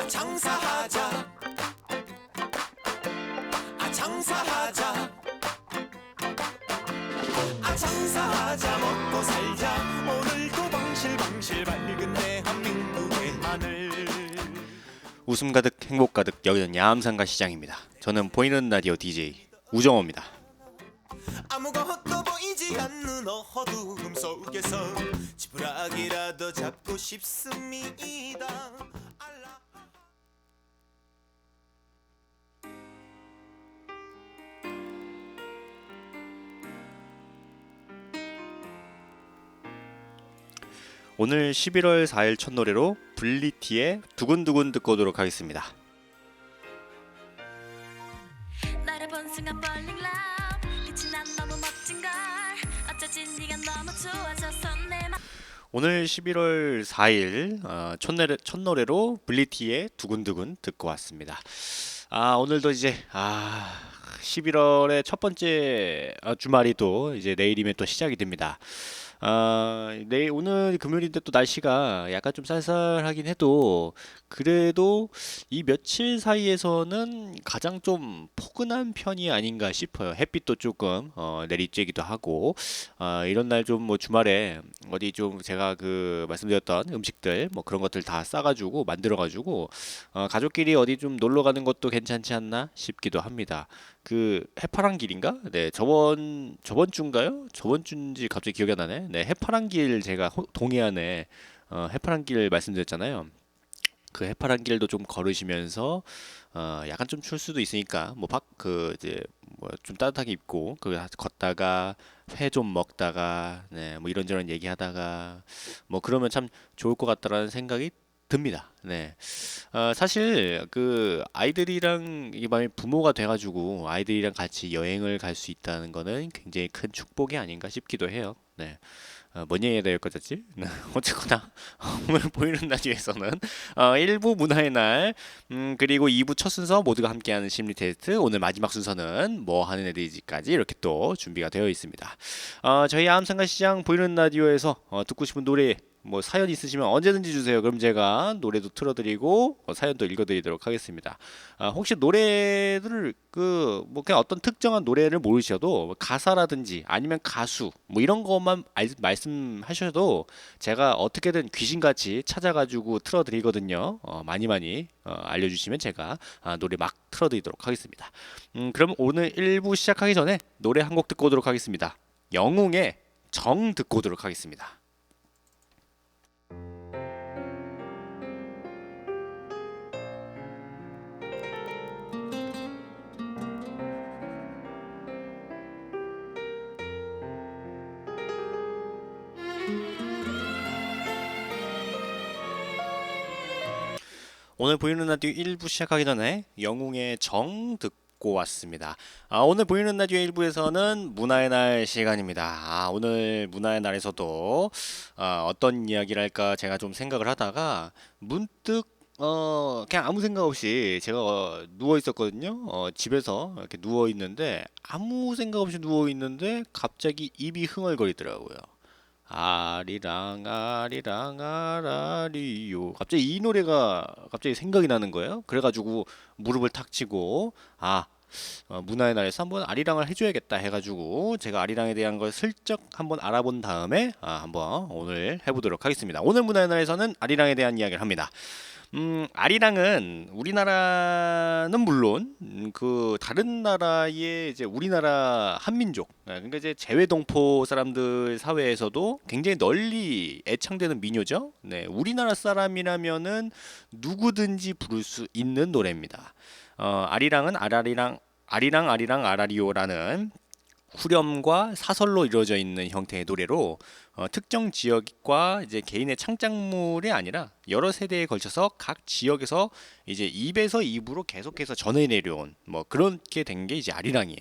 장사하자 장사하자 장사하자 먹고 살자 오늘도 방실방실 밝은 대한민국의 하늘. 웃음 가득 행복 가득 여기는 야암상가 시장입니다. 저는 보이는 라디오 DJ 우정호입니다. 아무것도 보이지 않는 어두움 속에서 지푸라기라도 잡고 싶습니다. 오늘 11월 4일 첫 노래로 블리티의 두근두근 듣고 오도록 하겠습니다. 나를 본 순간 falling love 빛이 난 너무 멋진 걸 어쩌지 네가 너무 좋아져서 내 맘. 오늘 11월 4일 첫 노래로 블리티의 두근두근 듣고 왔습니다. 오늘도 이제 11월의 첫 번째 주말이 또 이제 내일이면 또 시작이 됩니다. 내일 오늘 금요일인데 또 날씨가 약간 좀 쌀쌀하긴 해도 그래도 이 며칠 사이에서는 가장 좀 포근한 편이 아닌가 싶어요. 햇빛도 조금 내리쬐기도 하고 이런 날 좀 뭐 주말에 어디 좀 제가 그 말씀드렸던 음식들 뭐 그런 것들 다 싸가지고 만들어가지고 가족끼리 어디 좀 놀러 가는 것도 괜찮지 않나 싶기도 합니다. 그 해파랑길인가? 네, 저번 주인가요? 저번 주인지 갑자기 기억이 안 나네. 네, 해파랑길 제가 동해안에 해파랑길 말씀드렸잖아요. 그 해파랑길도 좀 걸으시면서 약간 좀 추울 수도 있으니까 뭐 이제 뭐 좀 따뜻하게 입고 그 걷다가 회 좀 먹다가 네, 뭐 이런저런 얘기하다가 뭐 그러면 참 좋을 것 같다라는 생각이 듭니다. 네. 사실 그 아이들이랑 이게 만약 부모가 돼가지고 아이들이랑 같이 여행을 갈 수 있다는 거는 굉장히 큰 축복이 아닌가 싶기도 해요. 네. 뭔 얘기가 될 거였지? 네. 어쨌거나 오늘 보이는 라디오에서는 1부 문화의 날 그리고 2부 첫 순서 모두가 함께하는 심리 테스트 오늘 마지막 순서는 뭐 하는 애들이지까지 이렇게 또 준비가 되어 있습니다. 저희 아암상가 시장 보이는 라디오에서 듣고 싶은 노래 뭐 사연 있으시면 언제든지 주세요. 그럼 제가 노래도 틀어드리고 사연도 읽어드리도록 하겠습니다. 혹시 노래들을 그 뭐 그냥 어떤 특정한 노래를 모르셔도 가사라든지 아니면 가수 뭐 이런 것만 말씀하셔도 제가 어떻게든 귀신같이 찾아가지고 틀어드리거든요. 많이 알려주시면 제가 노래 막 틀어드리도록 하겠습니다. 그럼 오늘 1부 시작하기 전에 노래 한 곡 듣고 오도록 하겠습니다. 영웅의 정 듣고 오도록 하겠습니다. 오늘 보이는 라디오 1부 시작하기 전에 영웅의 정 듣고 왔습니다. 오늘 보이는 라디오 1부에서는 문화의 날 시간입니다. 오늘 문화의 날에서도 어떤 이야기를 할까 제가 좀 생각을 하다가 문득 그냥 아무 생각 없이 제가 누워 있었거든요. 집에서 이렇게 누워 있는데 아무 생각 없이 누워 있는데 갑자기 입이 흥얼거리더라고요. 아리랑 아리랑 아라리요. 갑자기 이 노래가 갑자기 생각이 나는 거예요. 그래가지고 무릎을 탁 치고 문화의 날에서 한번 아리랑을 해줘야겠다 해가지고 제가 아리랑에 대한 걸 슬쩍 한번 알아본 다음에 한번 오늘 해보도록 하겠습니다. 오늘 문화의 날에서는 아리랑에 대한 이야기를 합니다. 아리랑은 우리나라는 물론 그 다른 나라의 이제 우리나라 한민족 그러니까 이제 재외동포 사람들 사회에서도 굉장히 널리 애창되는 민요죠. 네, 우리나라 사람이라면은 누구든지 부를 수 있는 노래입니다. 아리랑은 아리랑 아라리오라는 후렴과 사설로 이루어져 있는 형태의 노래로 특정 지역과 이제 개인의 창작물이 아니라 여러 세대에 걸쳐서 각 지역에서 이제 입에서 입으로 계속해서 전해 내려온 뭐 그렇게 된 게 이제 아리랑이에요.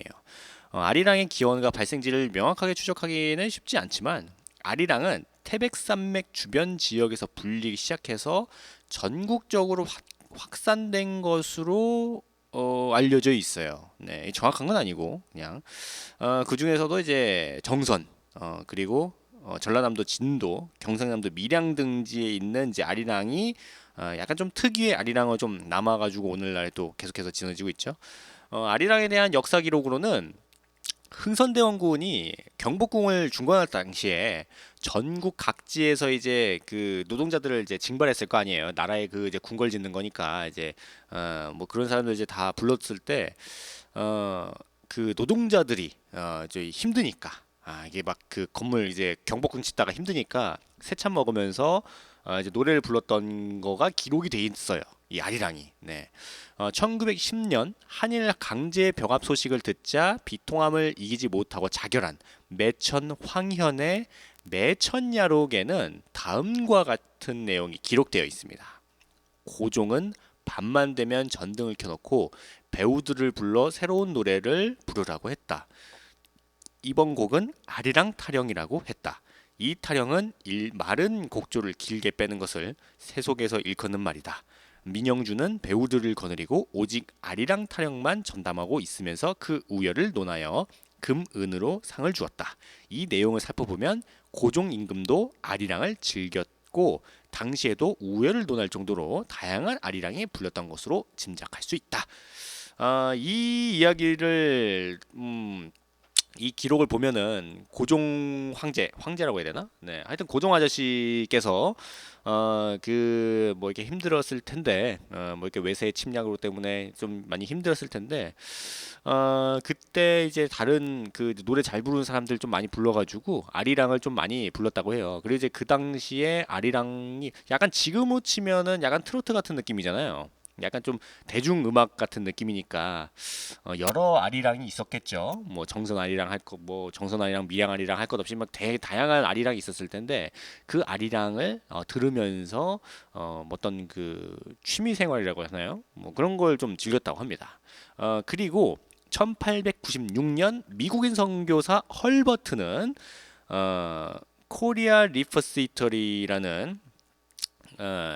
아리랑의 기원과 발생지를 명확하게 추적하기는 쉽지 않지만 아리랑은 태백산맥 주변 지역에서 불리기 시작해서 전국적으로 확산된 것으로 알려져 있어요. 네, 정확한 건 아니고 그냥 그 중에서도 이제 정선 그리고 전라남도 진도, 경상남도 밀양 등지에 있는 이제 아리랑이 약간 좀 특유의 아리랑어 좀 남아가지고 오늘날 또 계속해서 지어지고 있죠. 아리랑에 대한 역사 기록으로는 흥선대원군이 경복궁을 중건할 당시에 전국 각지에서 이제 그 노동자들을 이제 징발했을 거 아니에요. 나라에 그 이제 궁궐 짓는 거니까 이제 뭐 그런 사람들 이제 다 불렀을 때 그 노동자들이 이제 힘드니까 이게 막 그 건물 이제 경복궁 짓다가 힘드니까 새참 먹으면서 이제 노래를 불렀던 거가 기록이 돼 있어요. 이 아리랑이. 네. 1910년 한일 강제 병합 소식을 듣자 비통함을 이기지 못하고 자결한 매천 황현의 매천야록에는 다음과 같은 내용이 기록되어 있습니다. 고종은 밤만 되면 전등을 켜놓고 배우들을 불러 새로운 노래를 부르라고 했다. 이번 곡은 아리랑 타령이라고 했다. 이 타령은 마른 곡조를 길게 빼는 것을 세속에서 일컫는 말이다. 민영주는 배우들을 거느리고 오직 아리랑 타령만 전담하고 있으면서 그 우열을 논하여 금은으로 상을 주었다. 이 내용을 살펴보면 고종 임금도 아리랑을 즐겼고 당시에도 우열을 논할 정도로 다양한 아리랑이 불렸던 것으로 짐작할 수 있다. 이 이야기를 이 기록을 보면은 고종 황제라고 해야 되나? 네, 하여튼 고종 아저씨께서 그 뭐 이렇게 힘들었을 텐데 뭐 이렇게 외세 침략으로 때문에 좀 많이 힘들었을 텐데 그때 이제 다른 그 노래 잘 부르는 사람들 좀 많이 불러가지고 아리랑을 좀 많이 불렀다고 해요. 그리고 이제 그 당시에 아리랑이 약간 지금으로 치면은 약간 트로트 같은 느낌이잖아요. 약간 좀 대중음악 같은 느낌이니까 여러 아리랑이 있었겠죠. 뭐 정선 아리랑 할 거, 뭐 정선 아리랑, 밀양 아리랑 할 것 없이 막 다양한 아리랑이 있었을 텐데 그 아리랑을 들으면서 어떤 그 취미 생활이라고 하나요? 뭐 그런 걸 좀 즐겼다고 합니다. 그리고 1896년 미국인 선교사 헐버트는 코리아 리퍼시터리라는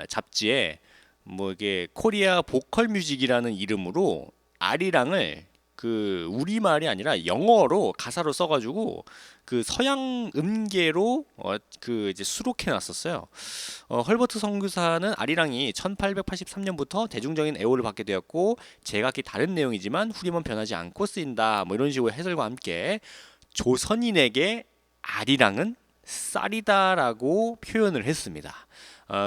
잡지에 뭐 이게 코리아 보컬 뮤직이라는 이름으로 아리랑을 그 우리말이 아니라 영어로 가사로 써가지고 그 서양 음계로 그 이제 수록해 놨었어요. 헐버트 선교사는 아리랑이 1883년부터 대중적인 애호를 받게 되었고 제각기 다른 내용이지만 후림은 변하지 않고 쓰인다. 뭐 이런 식으로 해설과 함께 조선인에게 아리랑은 쌀이다라고 표현을 했습니다.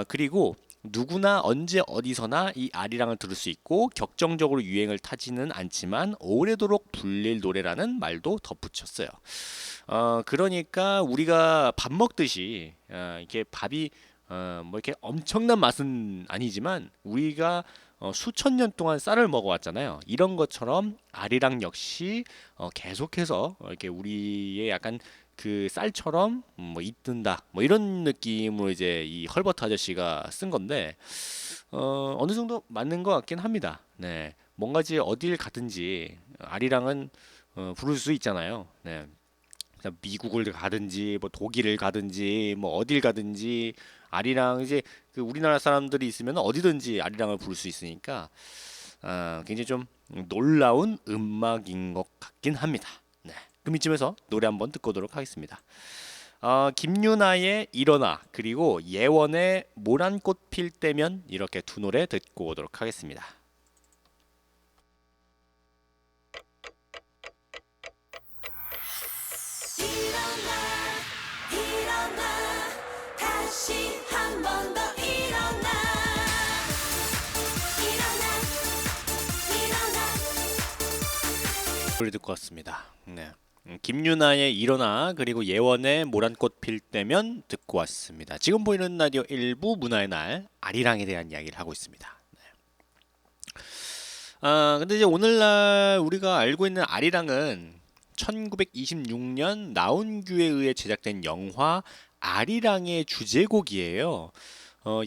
그리고 누구나 언제 어디서나 이 아리랑을 들을 수 있고 격정적으로 유행을 타지는 않지만 오래도록 불릴 노래라는 말도 덧붙였어요. 그러니까 우리가 밥 먹듯이 이게 밥이 뭐 이렇게 엄청난 맛은 아니지만 우리가 수천 년 동안 쌀을 먹어왔잖아요. 이런 것처럼 아리랑 역시 계속해서 이렇게 우리의 약간 그 쌀처럼 뭐 잇든다 뭐 이런 느낌으로 이제 이 헐버트 아저씨가 쓴 건데 어느 정도 맞는 것 같긴 합니다. 네, 뭔가 이제 어딜 가든지 아리랑은 부를 수 있잖아요. 네, 미국을 가든지 뭐 독일을 가든지 뭐 어딜 가든지 아리랑 이제 그 우리나라 사람들이 있으면 어디든지 아리랑을 부를 수 있으니까 굉장히 좀 놀라운 음악인 것 같긴 합니다. 네. 그럼 이쯤에서 노래 한번 듣고 오도록 하겠습니다. 김유나의 일어나 그리고 예원의 모란꽃 필 때면 이렇게 두 노래 듣고 오도록 하겠습니다. 일어나 다시 한 번 더 일어나 노래 듣고 왔습니다. 네. 김유나의 일어나 그리고 예원의 모란꽃 필 때면 듣고 왔습니다. 지금 보이는 라디오 1부 문화의 날 아리랑에 대한 이야기를 하고 있습니다. 네. 근데 이제 오늘날 우리가 알고 있는 아리랑은 1926년 나온규에 의해 제작된 영화 아리랑의 주제곡이에요.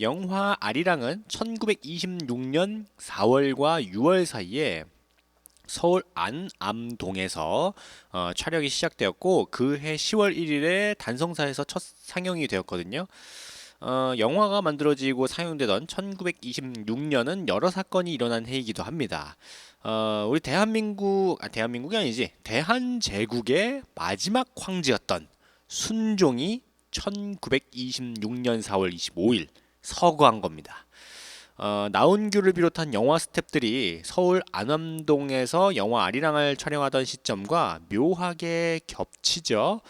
영화 아리랑은 1926년 4월과 6월 사이에 서울 안암동에서 촬영이 시작되었고 그해 10월 1일에 단성사에서 첫 상영이 되었거든요. 영화가 만들어지고 상영되던 1926년은 여러 사건이 일어난 해이기도 합니다. 우리 대한민국이 아니지. 대한제국의 마지막 황제였던 순종이 1926년 4월 25일 서거한 겁니다. 나운규를 비롯한 영화 스태프들이 서울 안암동에서 영화 아리랑을 촬영하던 시점과 묘하게 겹치죠.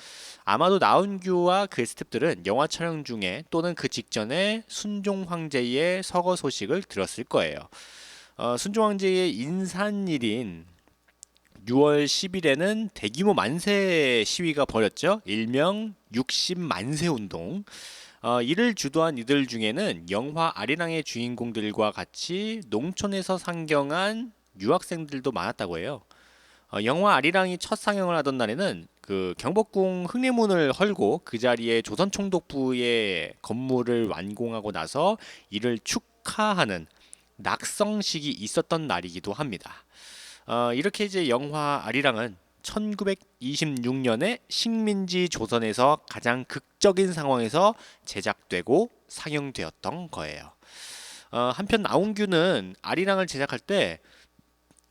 아마도 나운규와 그 스태프들은 영화 촬영 중에 또는 그 직전에 순종 황제의 서거 소식을 들었을 거예요. 순종 황제의 인산일인 6월 10일에는 대규모 만세 시위가 벌였죠. 일명 60만세 운동. 이를 주도한 이들 중에는 영화 아리랑의 주인공들과 같이 농촌에서 상경한 유학생들도 많았다고 해요. 영화 아리랑이 첫 상영을 하던 날에는 그 경복궁 흥례문을 헐고 그 자리에 조선총독부의 건물을 완공하고 나서 이를 축하하는 낙성식이 있었던 날이기도 합니다. 이렇게 이제 영화 아리랑은 1926년에 식민지 조선에서 가장 극적인 상황에서 제작되고 상영되었던 거예요. 한편 나운규는 아리랑을 제작할 때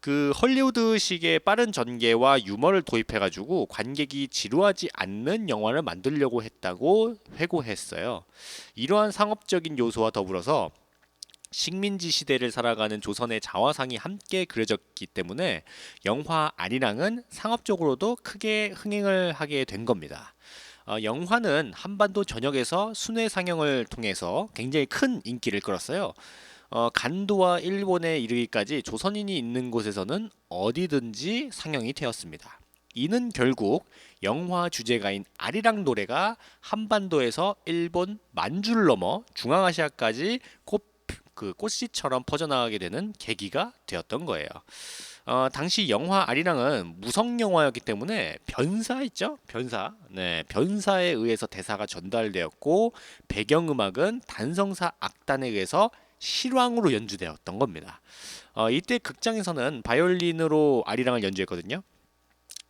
그 헐리우드식의 빠른 전개와 유머를 도입해가지고 관객이 지루하지 않는 영화를 만들려고 했다고 회고했어요. 이러한 상업적인 요소와 더불어서 식민지 시대를 살아가는 조선의 자화상이 함께 그려졌기 때문에 영화 아리랑은 상업적으로도 크게 흥행을 하게 된 겁니다. 영화는 한반도 전역에서 순회 상영을 통해서 굉장히 큰 인기를 끌었어요. 간도와 일본에 이르기까지 조선인이 있는 곳에서는 어디든지 상영이 되었습니다. 이는 결국 영화 주제가인 아리랑 노래가 한반도에서 일본 만주를 넘어 중앙아시아까지 꽃씨처럼 퍼져나가게 되는 계기가 되었던 거예요. 당시 영화 아리랑은 무성 영화였기 때문에 변사 있죠? 변사. 네, 변사에 의해서 대사가 전달되었고 배경음악은 단성사 악단에 의해서 실황으로 연주되었던 겁니다. 이때 극장에서는 바이올린으로 아리랑을 연주했거든요.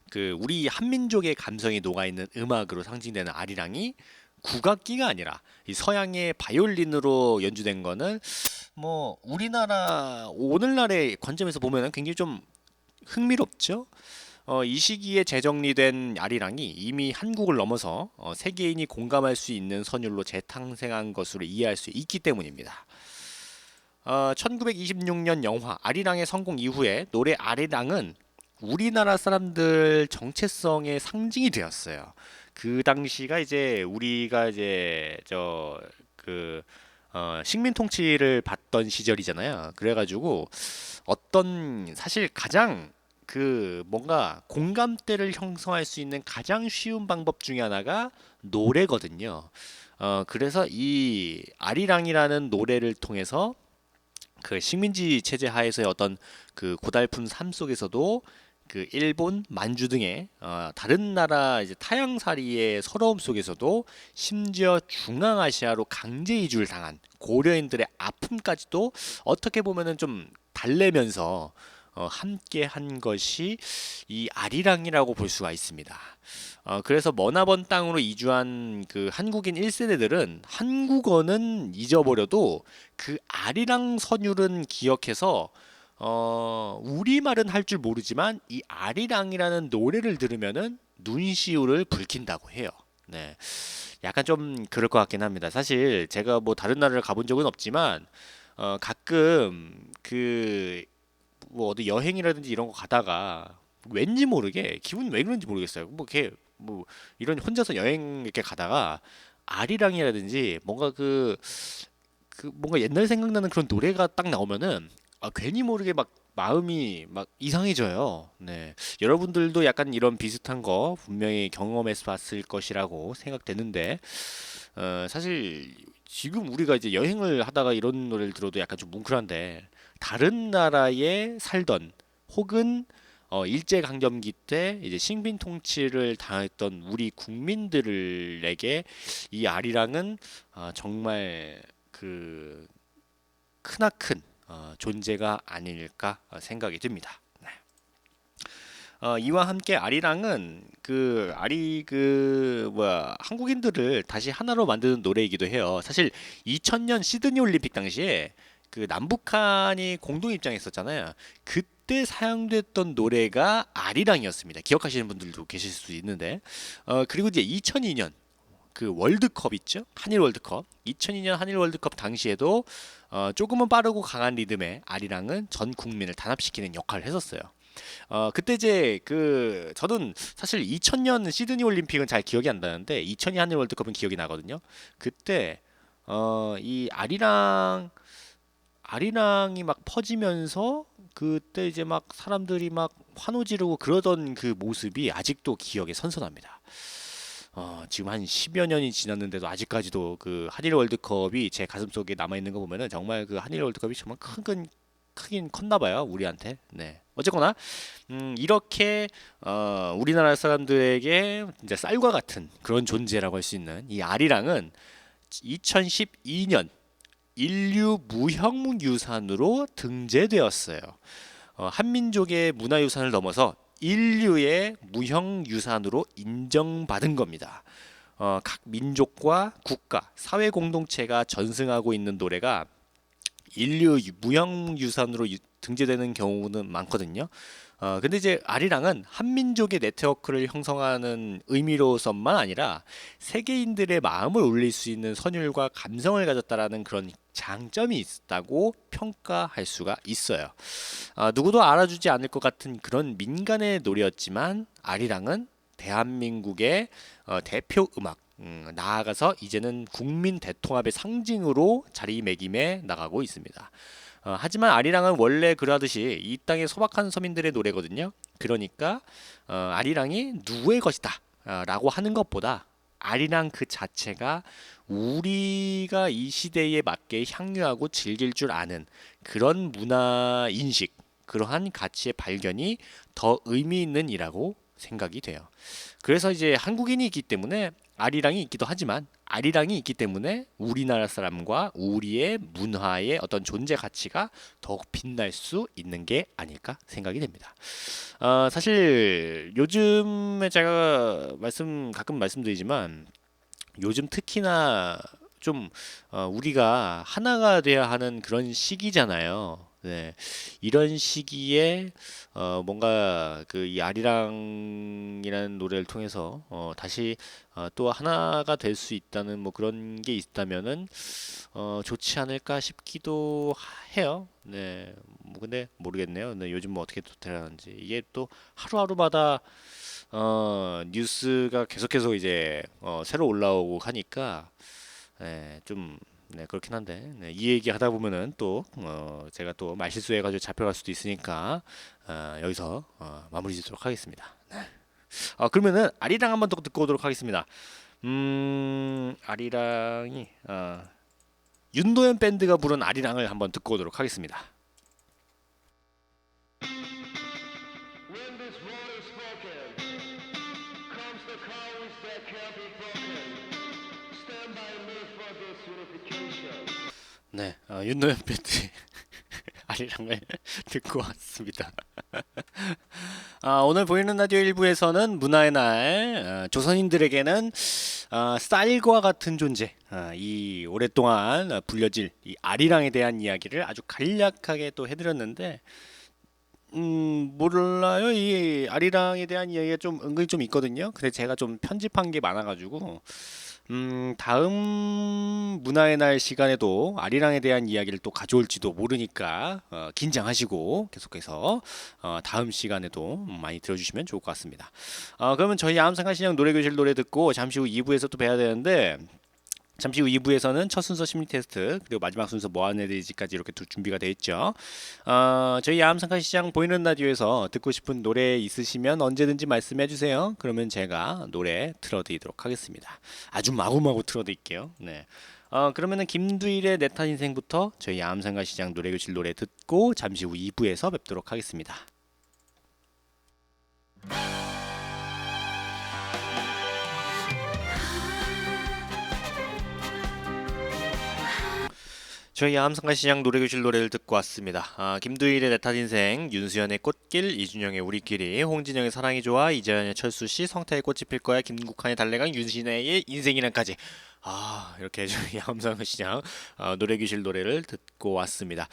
그 우리 한민족의 감성이 녹아있는 음악으로 상징되는 아리랑이 국악기가 아니라 이 서양의 바이올린으로 연주된 거는 뭐 우리나라 오늘날의 관점에서 보면은 굉장히 좀 흥미롭죠. 이 시기에 재정리된 아리랑이 이미 한국을 넘어서 세계인이 공감할 수 있는 선율로 재탄생한 것으로 이해할 수 있기 때문입니다. 1926년 영화 아리랑의 성공 이후에 노래 아리랑은 우리나라 사람들 정체성의 상징이 되었어요. 그 당시가 이제 우리가 이제 식민 통치를 받던 시절이잖아요. 그래가지고 어떤 사실 가장 그 뭔가 공감대를 형성할 수 있는 가장 쉬운 방법 중에 하나가 노래거든요. 그래서 이 아리랑이라는 노래를 통해서 그 식민지 체제 하에서의 어떤 그 고달픈 삶 속에서도 그 일본, 만주 등의 다른 나라 이제 타향살이의 서러움 속에서도 심지어 중앙아시아로 강제 이주를 당한 고려인들의 아픔까지도 어떻게 보면은 좀 달래면서 함께 한 것이 이 아리랑이라고 볼 수가 있습니다. 그래서 머나먼 땅으로 이주한 그 한국인 1세대들은 한국어는 잊어버려도 그 아리랑 선율은 기억해서 우리말은 할 줄 모르지만 이 아리랑이라는 노래를 들으면은 눈시울을 붉힌다고 해요. 네. 약간 좀 그럴 것 같긴 합니다. 사실 제가 뭐 다른 나라를 가본 적은 없지만 가끔 그 뭐 어디 여행이라든지 이런 거 가다가 왠지 모르게 기분 왜 그런지 모르겠어요. 뭐 이런 혼자서 여행 이렇게 가다가 아리랑이라든지 뭔가 뭔가 옛날 생각나는 그런 노래가 딱 나오면은 괜히 모르게 막 마음이 막 이상해져요. 네. 여러분들도 약간 이런 비슷한 거 분명히 경험해서 봤을 것이라고 생각되는데, 사실 지금 우리가 이제 여행을 하다가 이런 노래를 들어도 약간 좀 뭉클한데, 다른 나라에 살던 혹은 일제강점기 때 이제 식민 통치를 당했던 우리 국민들에게 이 아리랑은 정말 그 크나큰 존재가 아닐까 생각이 듭니다. 네. 이와 함께 아리랑은 한국인들을 다시 하나로 만드는 노래이기도 해요. 사실 2000년 시드니 올림픽 당시에 그 남북한이 공동 입장했었잖아요. 그때 그때 사용됐던 노래가 아리랑이었습니다. 기억하시는 분들도 계실 수 있는데 그리고 이제 2002년 그 월드컵 있죠? 한일 월드컵. 2002년 한일 월드컵 당시에도 조금은 빠르고 강한 리듬의 아리랑은 전 국민을 단합시키는 역할을 했었어요. 그때 이제 그 저는 사실 2000년 시드니 올림픽은 잘 기억이 안 나는데 2002 한일 월드컵은 기억이 나거든요. 그때 이 아리랑이 막 퍼지면서 그때 이제 막 사람들이 막 환호 지르고 그러던 그 모습이 아직도 기억에 선선합니다. 지금 한 10여 년이 지났는데도 아직까지도 그 한일 월드컵이 제 가슴속에 남아 있는 거 보면은 정말 그 한일 월드컵이 정말 크긴 컸나 봐요, 우리한테. 네. 어쨌거나 이렇게 우리나라 사람들에게 이제 쌀과 같은 그런 존재라고 할 수 있는 이 아리랑은 2012년 인류 무형유산으로 등재되었어요. 한민족의 문화유산을 넘어서 인류의 무형유산으로 인정받은 겁니다. 각 민족과 국가, 사회 공동체가 전승하고 있는 노래가 인류 무형유산으로 등재되는 경우는 많거든요. 근데 이제 아리랑은 한민족의 네트워크를 형성하는 의미로서만 아니라 세계인들의 마음을 울릴 수 있는 선율과 감성을 가졌다라는 그런 장점이 있다고 평가할 수가 있어요. 누구도 알아주지 않을 것 같은 그런 민간의 노래였지만 아리랑은 대한민국의 대표 음악, 나아가서 이제는 국민 대통합의 상징으로 자리매김해 나가고 있습니다. 하지만 아리랑은 원래 그러하듯이 이 땅의 소박한 서민들의 노래거든요. 그러니까 아리랑이 누구의 것이다 라고 하는 것보다 아리랑 그 자체가 우리가 이 시대에 맞게 향유하고 즐길 줄 아는 그런 문화 인식, 그러한 가치의 발견이 더 의미 있는 이라고 생각이 돼요. 그래서 이제 한국인이 있기 때문에 아리랑이 있기도 하지만 아리랑이 있기 때문에 우리나라 사람과 우리의 문화의 어떤 존재 가치가 더욱 빛날 수 있는 게 아닐까 생각이 됩니다. 사실 요즘에 제가 가끔 말씀드리지만 요즘 특히나 좀 우리가 하나가 돼야 하는 그런 시기잖아요. 네, 이런 시기에 뭔가 그 이 아리랑이라는 노래를 통해서 다시 또 하나가 될 수 있다는 뭐 그런 게 있다면은 좋지 않을까 싶기도 해요. 네, 뭐 근데 모르겠네요. 네, 요즘 뭐 어떻게 또 되라는지 이게 또 하루하루마다 뉴스가 계속해서 이제 새로 올라오고 하니까 좀 네, 그렇긴 한데 이 얘기 하다 보면은 또 제가 또 말실수해가지고 잡혀갈 수도 있으니까 여기서 마무리 짓도록 하겠습니다. 네. 그러면은 아리랑 한번 더 듣고 오도록 하겠습니다. 아리랑이 윤도현 밴드가 부른 아리랑을 한번 듣고 오도록 하겠습니다. When this word is spoken, comes the courage that can't be broken. Stand by me for this unification. 네, 윤도현 밴드의 아리랑을 듣고 왔습니다. 오늘 보이는 라디오 1부에서는 문화의 날, 조선인들에게는 쌀과 같은 존재, 이 오랫동안 불려질 이 아리랑에 대한 이야기를 아주 간략하게 또 해드렸는데 몰라요. 이 아리랑에 대한 이야기가 좀 은근히 좀 있거든요. 근데 제가 좀 편집한 게 많아가지고 다음 문화의 날 시간에도 아리랑에 대한 이야기를 또 가져올지도 모르니까 긴장하시고 계속해서 다음 시간에도 많이 들어주시면 좋을 것 같습니다. 그러면 저희 암상가시장 노래교실 노래 듣고 잠시 후 2부에서 또 뵈야 되는데 잠시 후 2부에서는 첫 순서 심리 테스트 그리고 마지막 순서 뭐 하는 애들지까지 이렇게 두 준비가 되어 있죠. 저희 암상가시장 보이는 라디오에서 듣고 싶은 노래 있으시면 언제든지 말씀해 주세요. 그러면 제가 노래 틀어드리도록 하겠습니다. 아주 마구마구 틀어드릴게요. 네. 그러면은 김두일의 내 탓 인생부터 저희 암상가시장 노래교실 노래 듣고 잠시 후 2부에서 뵙도록 하겠습니다. 저희 함성가시장 노래교실 노래를 듣고 왔습니다. 김두일의 내 탓 인생, 윤수연의 꽃길, 이준영의 우리끼리, 홍진영의 사랑이 좋아, 이재현의 철수씨, 성태의 꽃이 필 거야, 김국환의 달래강, 윤신혜의 인생이란까지. 이렇게 저희 함성가시장 노래교실 노래를 듣고 왔습니다.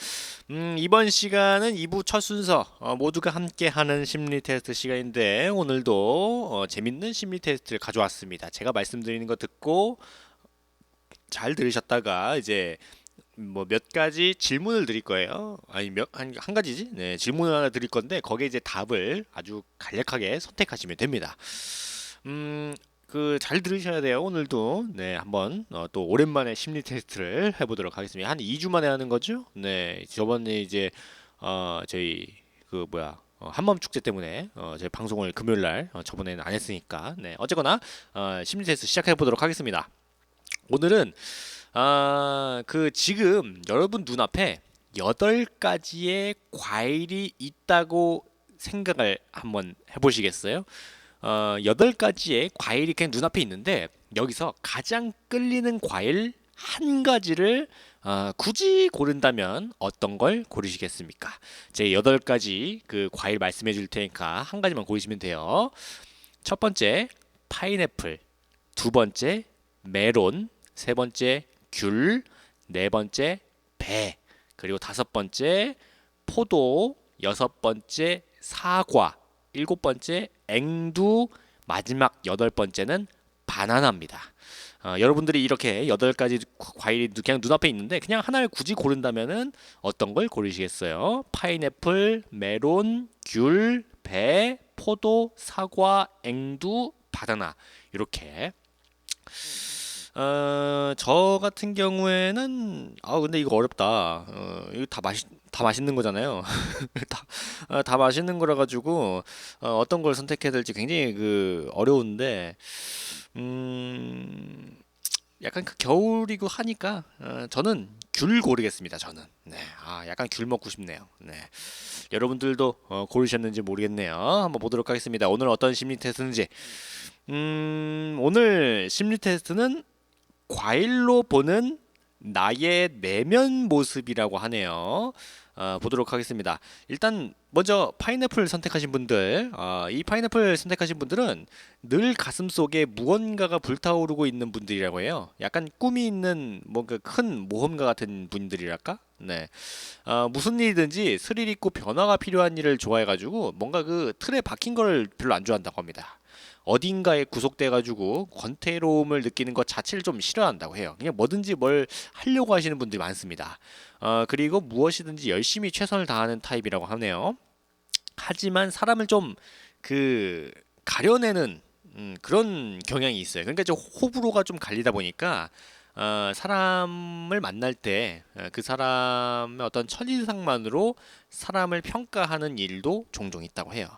이번 시간은 2부 첫 순서, 모두가 함께하는 심리 테스트 시간인데 오늘도 재밌는 심리 테스트를 가져왔습니다. 제가 말씀드리는 거 듣고 잘 들으셨다가 이제 뭐 몇 가지 질문을 드릴 거예요. 아니 한 가지지? 네, 질문을 하나 드릴 건데 거기에 이제 답을 아주 간략하게 선택하시면 됩니다. 그 잘 들으셔야 돼요. 오늘도 네 한번 또 오랜만에 심리 테스트를 해보도록 하겠습니다. 한 2주 만에 하는 거죠? 네, 저번에 이제 저희 그 뭐야 한마음 축제 때문에 저희 방송을 금요일 날 저번에는 안 했으니까 네 어쨌거나 심리 테스트 시작해 보도록 하겠습니다. 오늘은 그 지금 여러분 눈앞에 8가지의 과일이 있다고 생각을 한번 해보시겠어요? 8가지의 과일이 그냥 눈앞에 있는데 여기서 가장 끌리는 과일 한 가지를 굳이 고른다면 어떤 걸 고르시겠습니까? 제 8가지 그 과일 말씀해 줄 테니까 한 가지만 고르시면 돼요. 첫 번째 파인애플, 두 번째 메론, 세 번째 귤, 네 번째 배, 그리고 다섯 번째 포도, 여섯 번째 사과, 일곱 번째 앵두, 마지막 여덟 번째는 바나나입니다. 여러분들이 이렇게 8가지 과일이 그냥 눈앞에 있는데 그냥 하나를 굳이 고른다면은 어떤 걸 고르시겠어요? 파인애플, 메론, 귤, 배, 포도, 사과, 앵두, 바나나 이렇게. 저 같은 경우에는 근데 이거 어렵다. 이거 다 맛있는 거잖아요. 다 맛있는 거라 가지고 어떤 걸 선택해야 될지 굉장히 그 어려운데 약간 그 겨울이고 하니까 저는 귤 고르겠습니다. 저는 네, 약간 귤 먹고 싶네요. 네, 여러분들도 고르셨는지 모르겠네요. 한번 보도록 하겠습니다. 오늘 어떤 심리 테스트인지. 오늘 심리 테스트는 과일로 보는 나의 내면 모습이라고 하네요. 보도록 하겠습니다. 일단 먼저 파인애플 선택하신 분들, 이 파인애플 선택하신 분들은 늘 가슴속에 무언가가 불타오르고 있는 분들이라고 해요. 약간 꿈이 있는 뭔가 큰 모험가 같은 분들이랄까? 네. 무슨 일이든지 스릴 있고 변화가 필요한 일을 좋아해가지고 뭔가 그 틀에 박힌 걸 별로 안 좋아한다고 합니다. 어딘가에 구속돼가지고 권태로움을 느끼는 것 자체를 좀 싫어한다고 해요. 그냥 뭐든지 뭘 하려고 하시는 분들이 많습니다. 그리고 무엇이든지 열심히 최선을 다하는 타입이라고 하네요. 하지만 사람을 좀 그 가려내는 그런 경향이 있어요. 그러니까 좀 호불호가 좀 갈리다 보니까 사람을 만날 때 그 사람의 어떤 첫인상만으로 사람을 평가하는 일도 종종 있다고 해요.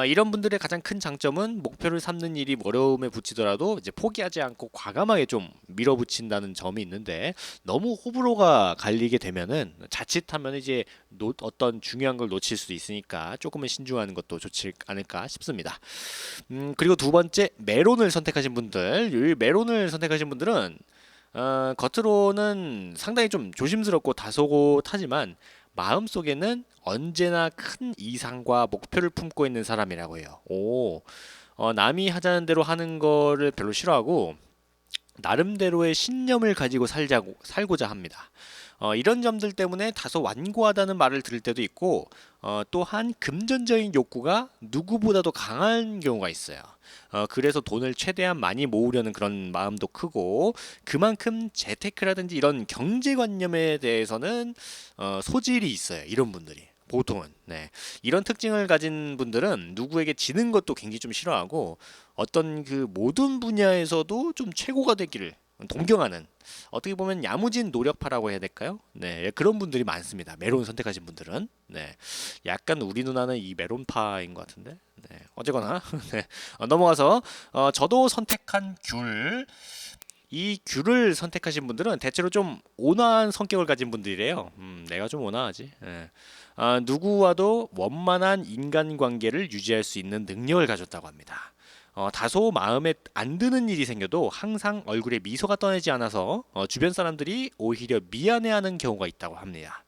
이런 분들의 가장 큰 장점은 목표를 삼는 일이 어려움에 부치더라도 이제 포기하지 않고 과감하게 좀 밀어붙인다는 점이 있는데 너무 호불호가 갈리게 되면은 자칫하면 이제 어떤 중요한 걸 놓칠 수도 있으니까 조금은 신중하는 것도 좋지 않을까 싶습니다. 그리고 두 번째 메론을 선택하신 분들, 이 메론을 선택하신 분들은 겉으로는 상당히 좀 조심스럽고 다소곳하지만 마음속에는 언제나 큰 이상과 목표를 품고 있는 사람이라고 해요. 남이 하자는 대로 하는 거를 별로 싫어하고 나름대로의 신념을 가지고 살고자 합니다. 이런 점들 때문에 다소 완고하다는 말을 들을 때도 있고 또한 금전적인 욕구가 누구보다도 강한 경우가 있어요. 그래서 돈을 최대한 많이 모으려는 그런 마음도 크고 그만큼 재테크라든지 이런 경제관념에 대해서는 소질이 있어요. 이런 분들이. 보통은 네. 이런 특징을 가진 분들은 누구에게 지는 것도 굉장히 좀 싫어하고 어떤 그 모든 분야에서도 좀 최고가 되기를 동경하는 어떻게 보면 야무진 노력파라고 해야 될까요? 네, 그런 분들이 많습니다. 메론 선택하신 분들은 네, 약간 우리 누나는 이 메론파인 것 같은데. 네, 어쨌거나 네, 넘어가서 저도 선택한 귤. 이 귤을 선택하신 분들은 대체로 좀 온화한 성격을 가진 분들이래요. 내가 좀 온화하지. 네. 누구와도 원만한 인간관계를 유지할 수 있는 능력을 가졌다고 합니다. 다소 마음에 안 드는 일이 생겨도 항상 얼굴에 미소가 떠나지 않아서 주변 사람들이 오히려 미안해하는 경우가 있다고 합니다.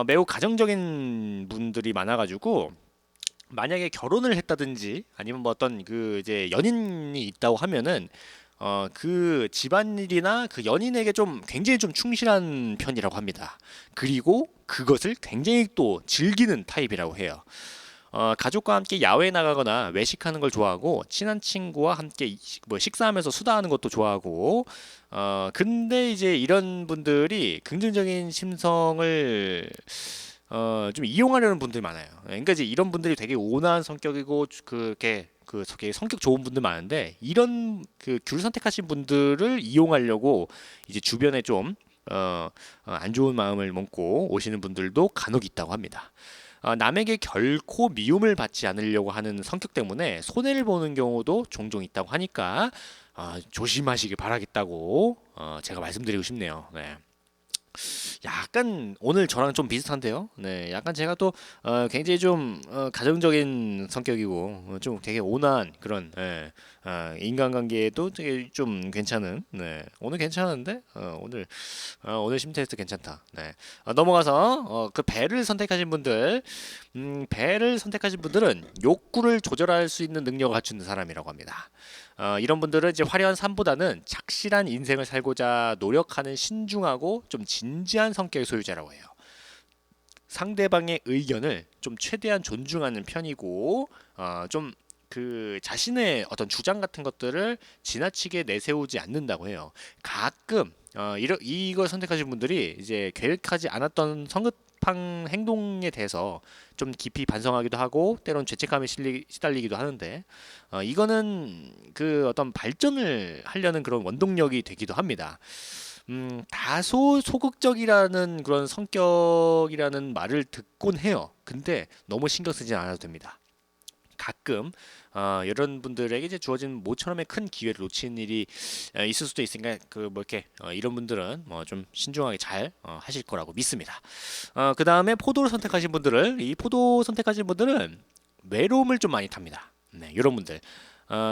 매우 가정적인 분들이 많아가지고 만약에 결혼을 했다든지 아니면 뭐 어떤 그 이제 연인이 있다고 하면은 그 집안일이나 그 연인에게 좀 굉장히 좀 충실한 편이라고 합니다. 그리고 그것을 굉장히 또 즐기는 타입이라고 해요. 가족과 함께 야외에 나가거나 외식하는 걸 좋아하고 친한 친구와 함께 뭐 식사하면서 수다하는 것도 좋아하고 근데 이제 이런 분들이 긍정적인 심성을 좀 이용하려는 분들이 많아요. 그러니까 이제 이런 분들이 되게 온화한 성격이고 그렇게 되게 성격 좋은 분들 많은데 이런 그 귤 선택하신 분들을 이용하려고 이제 주변에 좀 안 좋은 마음을 먹고 오시는 분들도 간혹 있다고 합니다. 남에게 결코 미움을 받지 않으려고 하는 성격 때문에 손해를 보는 경우도 종종 있다고 하니까 조심하시길 바라겠다고 제가 말씀드리고 싶네요. 네. 약간 오늘 저랑 좀 비슷한데요. 네, 약간 제가 또 굉장히 좀 가정적인 성격이고 좀 되게 온화한 그런 인간관계에도 되게 좀 괜찮은. 네, 오늘 괜찮은데 오늘 심테스트 괜찮다. 네, 넘어가서 그 배를 선택하신 분들, 배를 선택하신 분들은 욕구를 조절할 수 있는 능력을 갖춘 사람이라고 합니다. 이런 분들은 이제 화려한 삶보다는 착실한 인생을 살고자 노력하는 신중하고 좀 진지한 성격의 소유자라고 해요. 상대방의 의견을 좀 최대한 존중하는 편이고 좀 그 자신의 어떤 주장 같은 것들을 지나치게 내세우지 않는다고 해요. 가끔 이걸 선택하신 분들이 이제 계획하지 않았던 성급한 행동에 대해서 좀 깊이 반성하기도 하고 때론 죄책감에 시달리기도 하는데 이거는 그 어떤 발전을 하려는 그런 원동력이 되기도 합니다. 다소 소극적이라는 그런 성격이라는 말을 듣곤 해요. 근데 너무 신경 쓰지 않아도 됩니다. 가끔 이런 분들에게 이제 주어진 모처럼의 큰 기회를 놓치는 일이 있을 수도 있으니까 그 뭐 이렇게 이런 분들은 뭐 좀 신중하게 잘 하실 거라고 믿습니다. 그 다음에 포도를 선택하신 분들을 이 포도 선택하신 분들은 외로움을 좀 많이 탑니다. 네, 이런 분들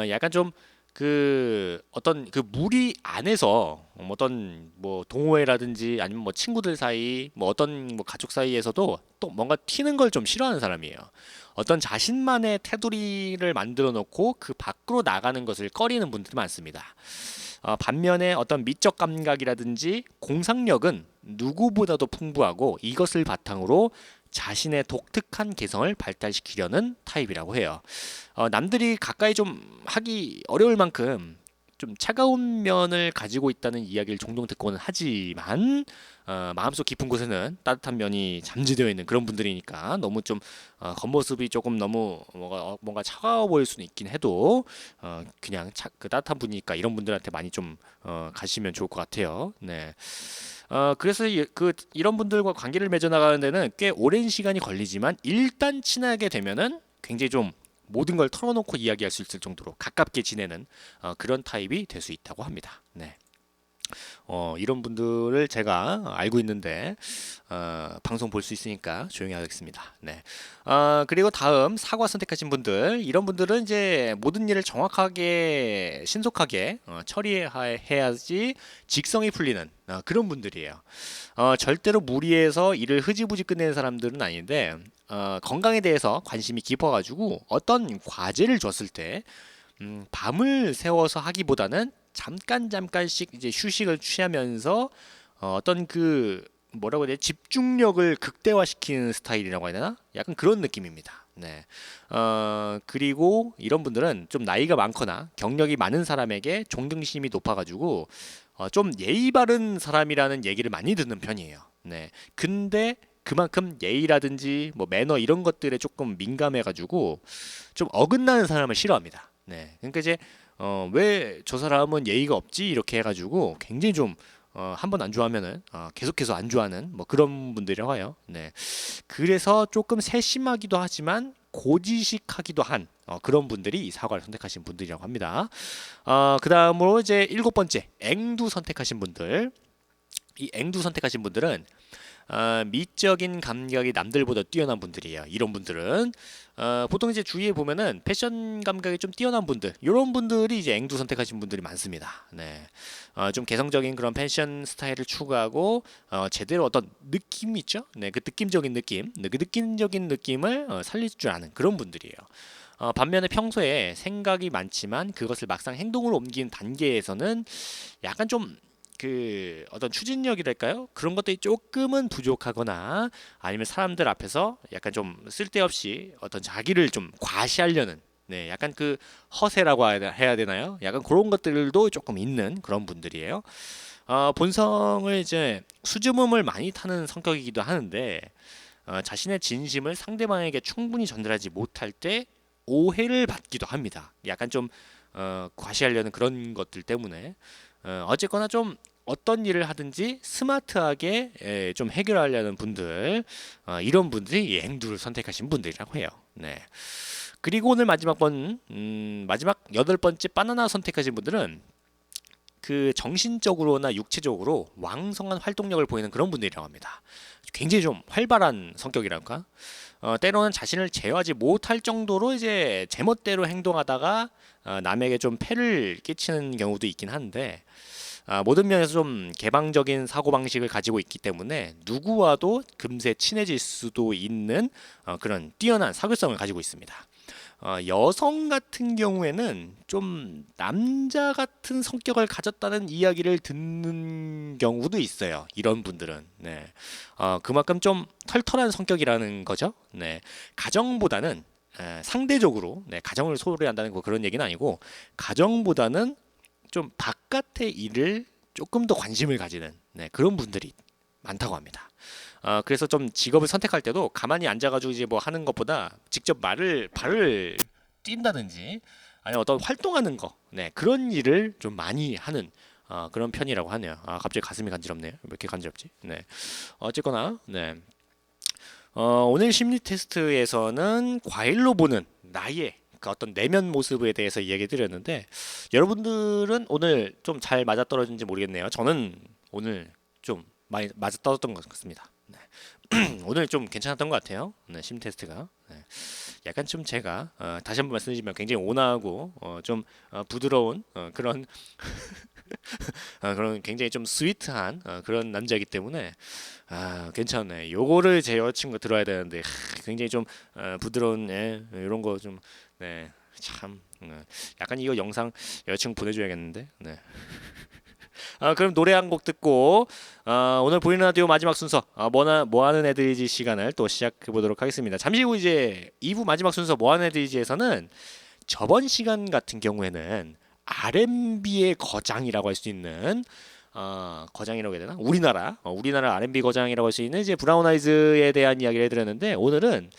약간 좀 그 어떤 그 무리 안에서 어떤 뭐 동호회라든지 아니면 뭐 친구들 사이 뭐 어떤 뭐 가족 사이에서도 또 뭔가 튀는 걸 좀 싫어하는 사람이에요. 어떤 자신만의 테두리를 만들어 놓고 그 밖으로 나가는 것을 꺼리는 분들이 많습니다. 반면에 어떤 미적 감각이라든지 공상력은 누구보다도 풍부하고 이것을 바탕으로 자신의 독특한 개성을 발달시키려는 타입이라고 해요. 남들이 가까이 좀 하기 어려울 만큼 좀 차가운 면을 가지고 있다는 이야기를 종종 듣고는 하지만 마음속 깊은 곳에는 따뜻한 면이 잠재되어 있는 그런 분들이니까 너무 좀 겉모습이 조금 너무 뭔가 차가워 보일 수는 있긴 해도 그냥 그 따뜻한 분이니까 이런 분들한테 많이 좀 가시면 좋을 것 같아요. 네. 그래서 이런 분들과 관계를 맺어나가는 데는 꽤 오랜 시간이 걸리지만 일단 친하게 되면은 굉장히 좀 모든 걸 털어놓고 이야기할 수 있을 정도로 가깝게 지내는 그런 타입이 될 수 있다고 합니다. 네. 이런 분들을 제가 알고 있는데 방송 볼 수 있으니까 조용히 하겠습니다. 네. 그리고 다음 사과 선택하신 분들 이런 분들은 이제 모든 일을 정확하게 신속하게 처리해야지 직성이 풀리는 그런 분들이에요. 절대로 무리해서 일을 흐지부지 끝내는 사람들은 아닌데 건강에 대해서 관심이 깊어가지고 어떤 과제를 줬을 때 밤을 새워서 하기보다는 잠깐씩 이제 휴식을 취하면서 어떤 그 뭐라고 해야 돼 집중력을 극대화시키는 스타일이라고 해야 되나? 약간 그런 느낌입니다. 네. 그리고 이런 분들은 좀 나이가 많거나 경력이 많은 사람에게 존경심이 높아가지고 좀 예의 바른 사람이라는 얘기를 많이 듣는 편이에요. 네. 근데 그만큼 예의라든지 뭐 매너 이런 것들에 조금 민감해가지고 좀 어긋나는 사람을 싫어합니다. 네. 그러니까 이제 왜 저 사람은 예의가 없지 이렇게 해가지고 굉장히 좀 한 번 안 좋아하면은 계속해서 안 좋아하는 뭐 그런 분들이라고 해요. 네. 그래서 조금 세심하기도 하지만 고지식하기도 한 그런 분들이 이 사과를 선택하신 분들이라고 합니다. 그 다음으로 이제 7번째 앵두 선택하신 분들. 이 앵두 선택하신 분들은 미적인 감각이 남들보다 뛰어난 분들이에요. 이런 분들은 보통 이제 주위에 보면은 패션 감각이 좀 뛰어난 분들, 이런 분들이 이제 앵두 선택하신 분들이 많습니다. 네, 좀 개성적인 그런 패션 스타일을 추구하고 제대로 어떤 느낌 있죠? 네, 그 느낌적인 느낌, 그 느낌적인 느낌을 살릴 줄 아는 그런 분들이에요. 반면에 평소에 생각이 많지만 그것을 막상 행동으로 옮기는 단계에서는 약간 좀 그 어떤 추진력이랄까요? 그런 것들이 조금은 부족하거나 아니면 사람들 앞에서 약간 좀 쓸데없이 어떤 자기를 좀 과시하려는 네, 약간 그 허세라고 해야 되나요? 약간 그런 것들도 조금 있는 그런 분들이에요. 본성을 이제 수줍음을 많이 타는 성격이기도 하는데 자신의 진심을 상대방에게 충분히 전달하지 못할 때 오해를 받기도 합니다. 약간 좀 과시하려는 그런 것들 때문에 어쨌거나 좀 어떤 일을 하든지 스마트하게 좀 해결하려는 분들 이런 분들이 이 앵두를 선택하신 분들이라고 해요. 네. 그리고 오늘 마지막 8번째 바나나 선택하신 분들은 그 정신적으로나 육체적으로 왕성한 활동력을 보이는 그런 분들이라고 합니다. 굉장히 좀 활발한 성격이랄까? 때로는 자신을 제어하지 못할 정도로 이제 제멋대로 행동하다가 남에게 좀 폐를 끼치는 경우도 있긴 한데 모든 면에서 좀 개방적인 사고방식을 가지고 있기 때문에 누구와도 금세 친해질 수도 있는 그런 뛰어난 사교성을 가지고 있습니다. 여성 같은 경우에는 좀 남자 같은 성격을 가졌다는 이야기를 듣는 경우도 있어요. 이런 분들은 네. 그만큼 좀 털털한 성격이라는 거죠. 네. 가정보다는 상대적으로 네, 가정을 소홀히 한다는 그런 얘기는 아니고 가정보다는 좀 바깥의 일을 조금 더 관심을 가지는 네, 그런 분들이 많다고 합니다. 그래서 좀 직업을 선택할 때도 가만히 앉아가지고 이제 뭐 하는 것보다 직접 발을 뛴다든지 아니 어떤 활동하는 거, 네 그런 일을 좀 많이 하는 그런 편이라고 하네요. 갑자기 가슴이 간지럽네요. 왜 이렇게 간지럽지? 네 어쨌거나 네 오늘 심리 테스트에서는 과일로 보는 나의 그 어떤 내면 모습에 대해서 이야기 드렸는데 여러분들은 오늘 좀 잘 맞아떨어진지 모르겠네요. 저는 오늘 좀 많이 맞아떨어졌던 것 같습니다. 네. 오늘 좀 괜찮았던 것 같아요. 네, 심 테스트가 네. 약간 좀 제가 다시 한번 말씀드리면 굉장히 온화하고 좀 부드러운 그런 그런 굉장히 좀 스위트한 그런 남자이기 때문에 괜찮네. 요거를 제 여자친구가 들어야 되는데 굉장히 좀 부드러운 이런 거 좀 네. 참 약간 이거 영상 여자친구 보내줘야겠는데 네. 그럼 노래 한 곡 듣고 오늘 보이는 라디오 마지막 순서 뭐하는 애들이지 시간을 또 시작해 보도록 하겠습니다. 잠시 후 이제 2부 마지막 순서 뭐하는 애들이지에서는 저번 시간 같은 경우에는 R&B의 거장이라고 할 수 있는 거장이라고 해야 되나? 우리나라 R&B 거장이라고 할 수 있는 이제 브라운 아이즈에 대한 이야기를 해드렸는데 오늘은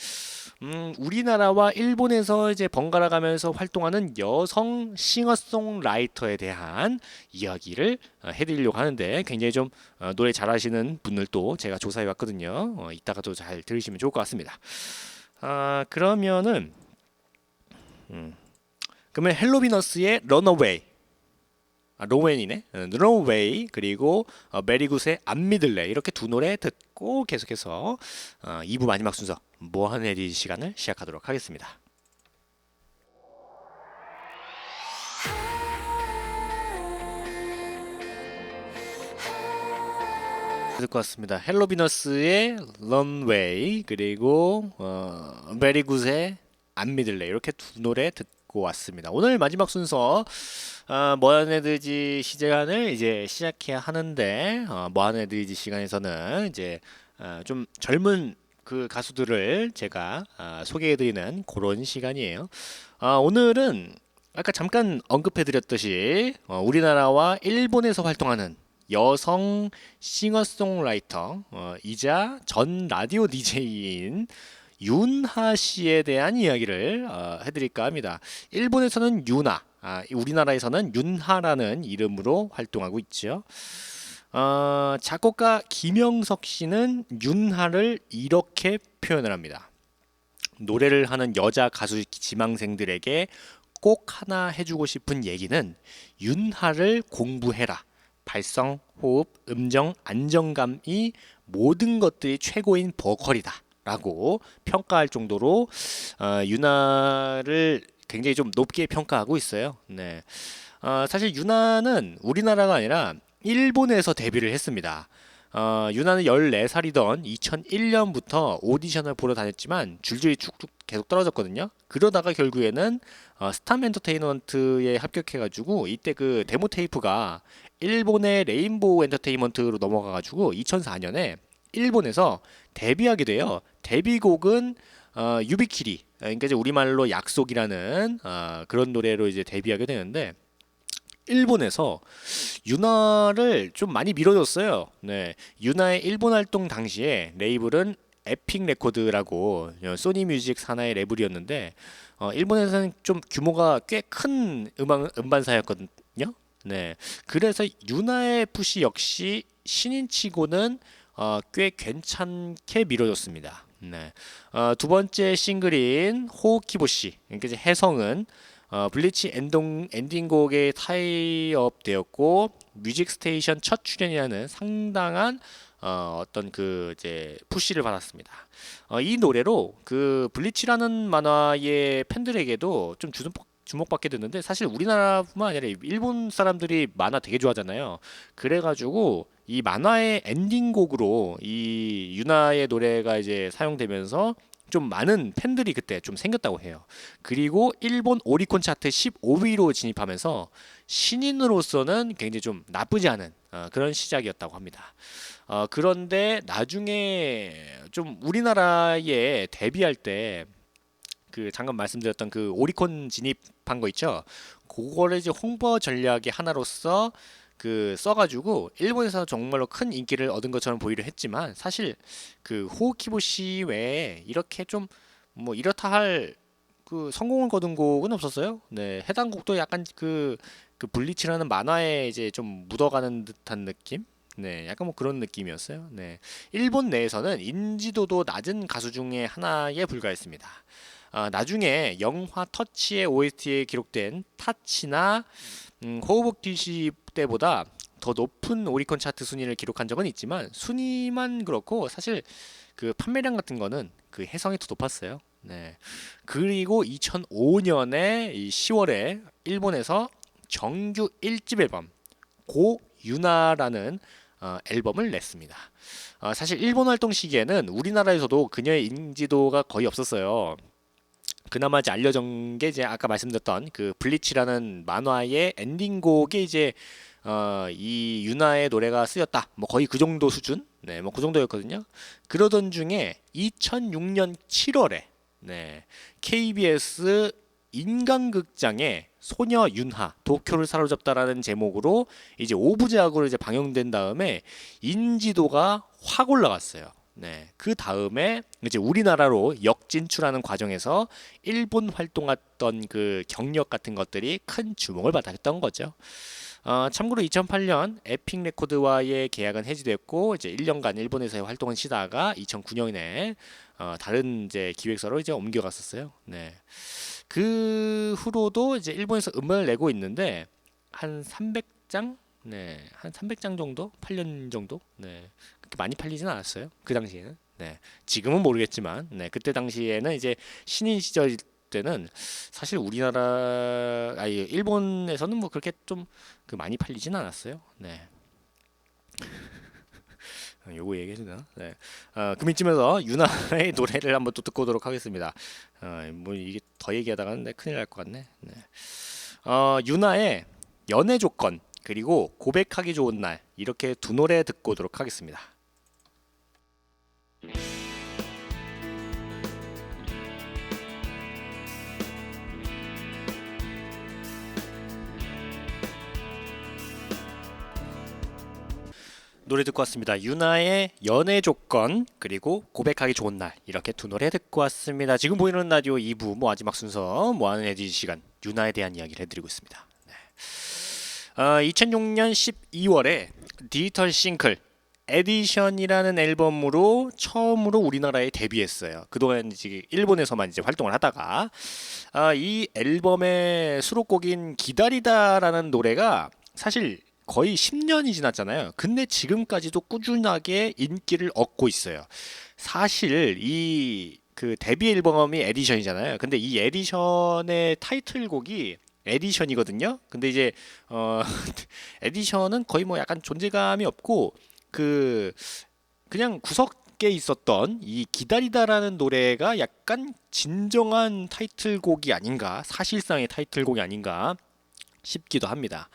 우리나라와 일본에서 이제 번갈아 가면서 활동하는 여성 싱어송라이터에 대한 이야기를 해드리려고 하는데 굉장히 좀 노래 잘하시는 분들도 제가 조사해 왔거든요. 이따가도 잘 들으시면 좋을 것 같습니다. 그러면 헬로비너스의 런어웨이 로웬이네. 런어웨이 그리고 메리굿의 안 믿을래 이렇게 두 노래 듣고 계속해서 2부 마지막 순서 뭐하는 애들이 시간을 시작하도록 하겠습니다. 것 같습니다. 헬로비너스의 런웨이 그리고 메리굿의 안 믿을래 이렇게 두 노래 듣고 왔습니다. 오늘 마지막 순서 뭐하는 애들지 시간을 이제 시작해야 하는데 뭐하는 애들지 시간에서는 이제 좀 젊은 그 가수들을 제가 소개해드리는 그런 시간이에요. 오늘은 아까 잠깐 언급해드렸듯이 우리나라와 일본에서 활동하는 여성 싱어송라이터 이자 전 라디오 DJ인 윤하 씨에 대한 이야기를 해드릴까 합니다. 일본에서는 유나, 우리나라에서는 윤하라는 이름으로 활동하고 있죠. 작곡가 김영석 씨는 윤하를 이렇게 표현을 합니다. 노래를 하는 여자 가수 지망생들에게 꼭 하나 해주고 싶은 얘기는 윤하를 공부해라. 발성, 호흡, 음정, 안정감이 모든 것들이 최고인 보컬이다라고 평가할 정도로 유나를 굉장히 좀 높게 평가하고 있어요. 네. 사실 유나는 우리나라가 아니라 일본에서 데뷔를 했습니다. 유나는 14살이던 2001년부터 오디션을 보러 다녔지만 줄줄이 쭉쭉 계속 떨어졌거든요. 그러다가 결국에는 스탐 엔터테인먼트에 합격해가지고 이때 그 데모 테이프가 일본의 레인보우 엔터테인먼트로 넘어가가지고 2004년에 일본에서 데뷔하게 돼요. 데뷔곡은 유비키리, 그러니까 이제 우리말로 약속이라는 그런 노래로 이제 데뷔하게 되는데 일본에서 유나를 좀 많이 밀어줬어요. 네, 유나의 일본 활동 당시에 레이블은 에픽 레코드라고 소니 뮤직 산하의 레이블이었는데 일본에서는 좀 규모가 꽤 큰 음반사였거든요. 네, 그래서 유나의 푸시 역시 신인치고는 꽤 괜찮게 밀어줬습니다. 네, 두 번째 싱글인 호키보시, 그러니까 이제 해성은 블리치 엔딩곡에 타이업 되었고 뮤직 스테이션 첫 출연이라는 상당한 어떤 그 이제 푸시를 받았습니다. 이 노래로 그 블리치라는 만화의 팬들에게도 좀 주목받게 됐는데 사실 우리나라뿐만 아니라 일본 사람들이 만화 되게 좋아하잖아요. 그래가지고 이 만화의 엔딩곡으로 이 유나의 노래가 이제 사용되면서 좀 많은 팬들이 그때 좀 생겼다고 해요. 그리고 일본 오리콘 차트 15위로 진입하면서 신인으로서는 굉장히 좀 나쁘지 않은 그런 시작이었다고 합니다. 그런데 나중에 좀 우리나라에 데뷔할 때 그 잠깐 말씀드렸던 그 오리콘 진입한 거 있죠? 그거를 이제 홍보 전략의 하나로서 그 써가지고 일본에서 정말로 큰 인기를 얻은 것처럼 보이려 했지만 사실 그 호키보시 외에 이렇게 좀 뭐 이렇다 할 그 성공을 거둔 곡은 없었어요. 네, 해당 곡도 약간 그 블리치라는 만화에 이제 좀 묻어가는 듯한 느낌. 네, 약간 뭐 그런 느낌이었어요. 네, 일본 내에서는 인지도도 낮은 가수 중에 하나에 불과했습니다. 나중에 영화 터치의 OST에 기록된 타치나 호우복디시 때보다 더 높은 오리콘 차트 순위를 기록한 적은 있지만 순위만 그렇고 사실 그 판매량 같은 거는 그 해성이 더 높았어요. 네. 그리고 2005년에 이 10월에 일본에서 정규 1집 앨범 고 유나라는 앨범을 냈습니다. 사실 일본 활동 시기에는 우리나라에서도 그녀의 인지도가 거의 없었어요. 그나마 이제 알려진 게 이제 아까 말씀드렸던 그 블리치라는 만화의 엔딩곡에 이제 이 유나의 노래가 쓰였다. 뭐 거의 그 정도 수준. 네, 뭐 그 정도였거든요. 그러던 중에 2006년 7월에 네, KBS 인간극장에 소녀 윤하 도쿄를 사로잡다라는 제목으로 이제 5부작으로 이제 방영된 다음에 인지도가 확 올라갔어요. 네, 그 다음에 이제 우리나라로 역진출하는 과정에서 일본 활동했던 그 경력 같은 것들이 큰 주목을 받았던 거죠. 참고로 2008년 에픽 레코드와의 계약은 해지됐고 이제 1년간 일본에서의 활동을 쉬다가 2009년에 다른 이제 기획사로 이제 옮겨갔었어요. 네. 그 후로도 이제 일본에서 음반을 내고 있는데 한 300장, 네, 한 300장 정도, 8년 정도, 네, 그렇게 많이 팔리진 않았어요. 그 당시에는, 네, 지금은 모르겠지만, 네, 그때 당시에는 이제 신인 시절 때는 사실 우리나라, 아니 일본에서는 뭐 그렇게 좀 그 많이 팔리진 않았어요. 네. 요거 얘기해도 되나? 네. 그럼 이쯤에서 유나의 노래를 한번 또 듣고 오도록 하겠습니다. 뭐 이게 더 얘기하다가는 큰일 날 것 같네. 네. 유나의 연애 조건 그리고 고백하기 좋은 날 이렇게 두 노래 듣고 오도록 하겠습니다. 노래 듣고 왔습니다. 유나의 연애 조건 그리고 고백하기 좋은 날 이렇게 두 노래 듣고 왔습니다. 지금 보이는 라디오 2부 마지막 순서 뭐하는 에디 시간 유나에 대한 이야기를 해드리고 있습니다. 네. 2006년 12월에 디지털 싱글 에디션이라는 앨범으로 처음으로 우리나라에 데뷔했어요. 그동안 이제 일본에서만 이제 활동을 하다가 이 앨범의 수록곡인 기다리다라는 노래가 사실 거의 10년이 지났잖아요. 근데 지금까지도 꾸준하게 인기를 얻고 있어요. 사실 이 그 데뷔 앨범이 에디션이잖아요. 근데 이 에디션의 타이틀곡이 에디션이거든요. 근데 이제 에디션은 거의 뭐 약간 존재감이 없고 그 그냥 구석에 있었던 이 기다리다라는 노래가 약간 진정한 타이틀곡이 아닌가, 사실상의 타이틀곡이 아닌가 싶기도 합니다.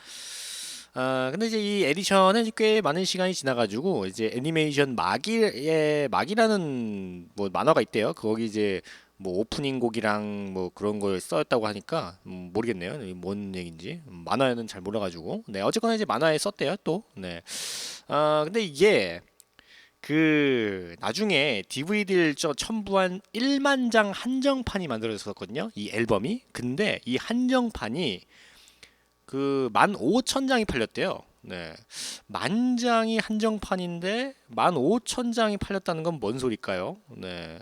근데 이제 이 에디션은 꽤 많은 시간이 지나가지고 이제 애니메이션 마기라는 뭐 만화가 있대요. 거기 이제 뭐 오프닝 곡이랑 뭐 그런 걸 썼다고 하니까 모르겠네요. 이게 뭔 얘기인지 만화는 잘 몰라가지고 네 어쨌거나 이제 만화에 썼대요 또. 네. 근데 이게 그 나중에 DVD를 첨부한 1만 장 한정판이 만들어졌었거든요. 이 앨범이. 근데 이 한정판이 그 15,000장이 팔렸대요. 네. 만 장이 한정판인데 15,000장이 팔렸다는 건 뭔 소리일까요? 네.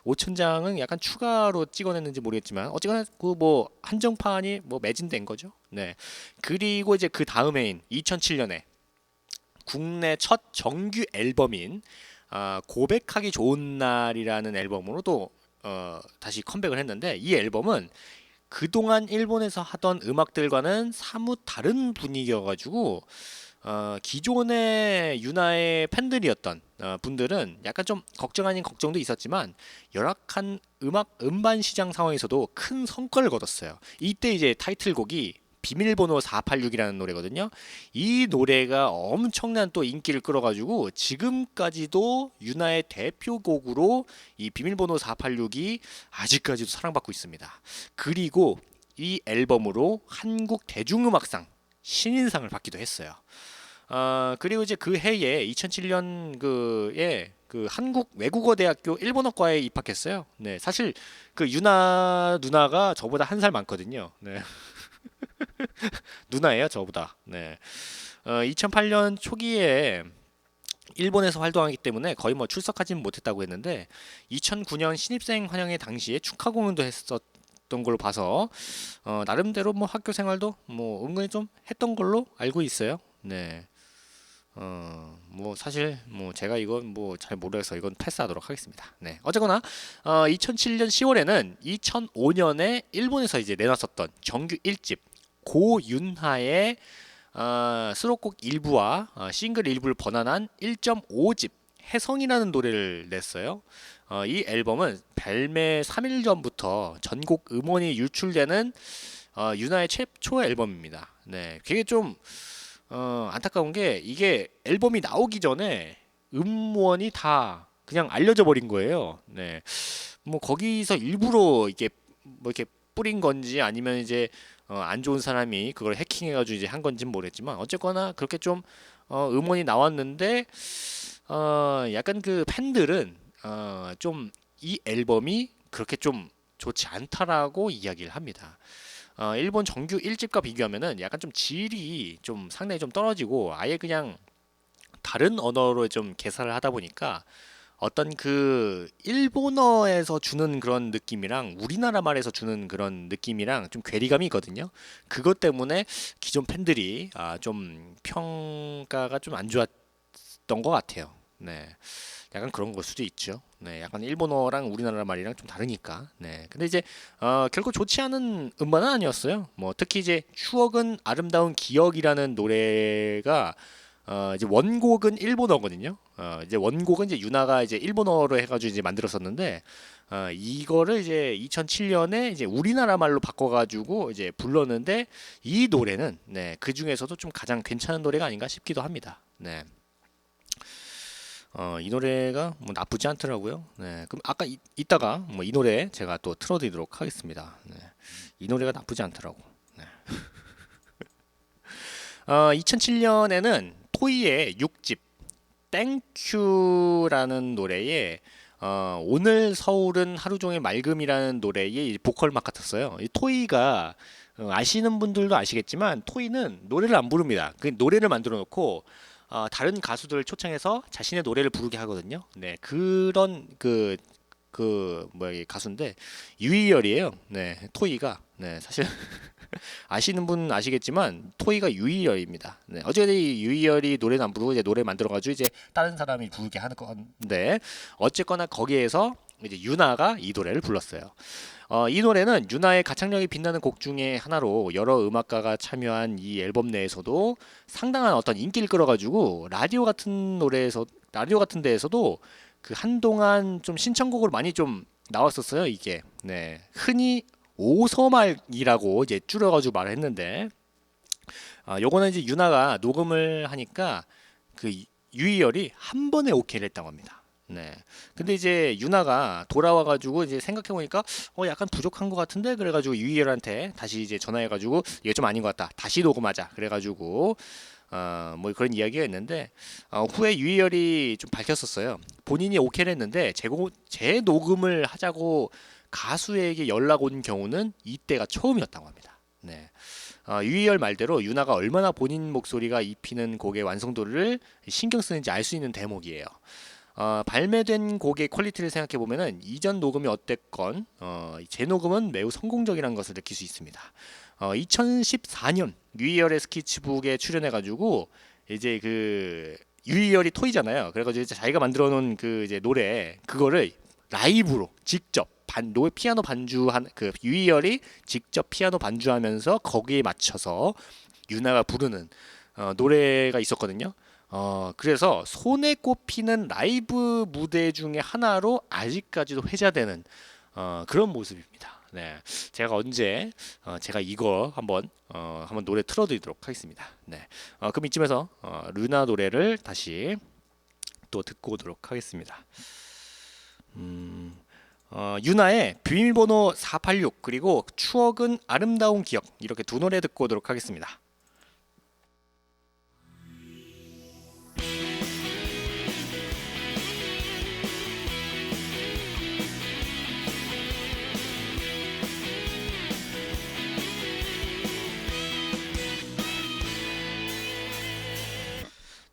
5,000장은 약간 추가로 찍어냈는지 모르겠지만 어쨌거나 그 뭐 한정판이 뭐 매진된 거죠. 네. 그리고 이제 그 다음해인 2007년에 국내 첫 정규 앨범인 고백하기 좋은 날이라는 앨범으로 또 다시 컴백을 했는데 이 앨범은 그동안 일본에서 하던 음악들과는 사뭇 다른 분위기여가지고 기존의 유나의 팬들이었던 분들은 약간 좀 걱정 아닌 걱정도 있었지만 열악한 음반 시장 상황에서도 큰 성과를 거뒀어요. 이때 이제 타이틀곡이 비밀번호 486이라는 노래거든요. 이 노래가 엄청난 또 인기를 끌어가지고 지금까지도 유나의 대표곡으로 이 비밀번호 486이 아직까지도 사랑받고 있습니다. 그리고 이 앨범으로 한국 대중음악상 신인상을 받기도 했어요. 그리고 이제 그 해에 2007년 그에 그 한국 외국어대학교 일본어과에 입학했어요. 네, 사실 그 유나 누나가 저보다 한 살 많거든요. 네. 누나예요, 저보다. 네. 2008년 초기에 일본에서 활동하기 때문에 거의 뭐 출석하지는 못했다고 했는데 2009년 신입생 환영회 당시에 축하 공연도 했었던 걸로 봐서 나름대로 뭐 학교 생활도 뭐 은근히 좀 했던 걸로 알고 있어요. 네. 뭐 사실 뭐 제가 이건 뭐 잘 모르겠어 이건 패스하도록 하겠습니다. 네. 어쨌거나 2007년 10월에는 2005년에 일본에서 이제 내놨었던 정규 1집 고윤하의 수록곡 일부와 싱글 일부를 번안한 1.5집 혜성이라는 노래를 냈어요. 이 앨범은 발매 3일 전부터 전곡 음원이 유출되는 유나의 최초 앨범입니다. 네, 되게 좀 안타까운 게 이게 앨범이 나오기 전에 음원이 다 그냥 알려져 버린 거예요. 네, 뭐 거기서 일부러 이게 뭐 이렇게 뿌린 건지 아니면 이제 안 좋은 사람이 그걸 해킹해가지고 이제 한 건지는 모르겠지만 어쨌거나 그렇게 좀 음원이 나왔는데 약간 그 팬들은 좀 이 앨범이 그렇게 좀 좋지 않다라고 이야기를 합니다. 일본 정규 1집과 비교하면은 약간 좀 질이 좀 상당히 좀 떨어지고 아예 그냥 다른 언어로 좀 개사를 하다 보니까 어떤 그 일본어에서 주는 그런 느낌이랑 우리나라 말에서 주는 그런 느낌이랑 좀 괴리감이 있거든요. 그것 때문에 기존 팬들이 좀 평가가 좀 안 좋았던 것 같아요. 네, 약간 그런 걸 수도 있죠. 네, 약간 일본어랑 우리나라 말이랑 좀 다르니까. 네, 근데 이제 결코 좋지 않은 음반은 아니었어요. 뭐 특히 이제 추억은 아름다운 기억이라는 노래가 이제 원곡은 일본어거든요. 이제 원곡은 이제 유나가 이제 일본어로 해가지고 이제 만들었었는데 이거를 이제 2007년에 이제 우리나라 말로 바꿔가지고 이제 불렀는데 이 노래는 네, 그 중에서도 좀 가장 괜찮은 노래가 아닌가 싶기도 합니다. 네. 이 노래가 뭐 나쁘지 않더라고요. 네, 그럼 아까 이따가 뭐 이 노래 제가 또 틀어드리도록 하겠습니다. 네, 이 노래가 나쁘지 않더라고. 네. 2007년에는 토이의 6집 땡큐라는 노래에 오늘 서울은 하루 종일 맑음이라는 노래의 보컬 맡았어요. 이 토이가 아시는 분들도 아시겠지만 토이는 노래를 안 부릅니다. 그 노래를 만들어 놓고 다른 가수들을 초청해서 자신의 노래를 부르게 하거든요. 네, 그런 뭐야 가수인데 유희열이에요. 네, 토이가 네 사실 아시는 분 아시겠지만 토이가 유희열입니다. 네, 어쨌든 이 유희열이 노래는 안 부르고 이제 노래 만들어가지고 이제 다른 사람이 부르게 하는 건데 어쨌거나 거기에서 이제 유나가 이 노래를 불렀어요. 이 노래는 유나의 가창력이 빛나는 곡 중에 하나로 여러 음악가가 참여한 이 앨범 내에서도 상당한 어떤 인기를 끌어가지고 라디오 같은 데에서도 그 한동안 좀 신청곡으로 많이 좀 나왔었어요. 이게 네, 흔히 오서말이라고 이제 줄여가지고 말을 했는데 요거는 이제 유나가 녹음을 하니까 그 유희열이 한 번에 오케이를 했다고 합니다. 네. 근데 이제 유나가 돌아와가지고 이제 생각해보니까 약간 부족한 것 같은데 그래가지고 유희열한테 다시 이제 전화해가지고 이게 좀 아닌 것 같다. 다시 녹음하자. 그래가지고 뭐 그런 이야기가 있는데 후에 유희열이 좀 밝혔었어요. 본인이 오케이를 했는데 재녹음을 하자고 가수에게 연락 온 경우는 이때가 처음이었다고 합니다. 네. 유희열 말대로 유나가 얼마나 본인 목소리가 입히는 곡의 완성도를 신경 쓰는지 알 수 있는 대목이에요. 발매된 곡의 퀄리티를 생각해 보면은 이전 녹음이 어땠건 재녹음은 매우 성공적이라는 것을 느낄 수 있습니다. 2014년 유희열의 스케치북에 출연해가지고 이제 그 유희열이 토이잖아요. 그래가지고 이제 자기가 만들어놓은 그 이제 노래 그거를 라이브로 직접 피아노 반주한 그 유희열이 직접 피아노 반주하면서 거기에 맞춰서 유나가 부르는 노래가 있었거든요. 그래서 손에 꼽히는 라이브 무대 중에 하나로 아직까지도 회자되는 그런 모습입니다. 네, 제가 언제 제가 이거 한번 노래 틀어드리도록 하겠습니다. 네, 그럼 이쯤에서 루나 노래를 다시 또 듣고 오도록 하겠습니다. 유나의 비밀번호 486 그리고 추억은 아름다운 기억 이렇게 두 노래 듣고 오도록 하겠습니다.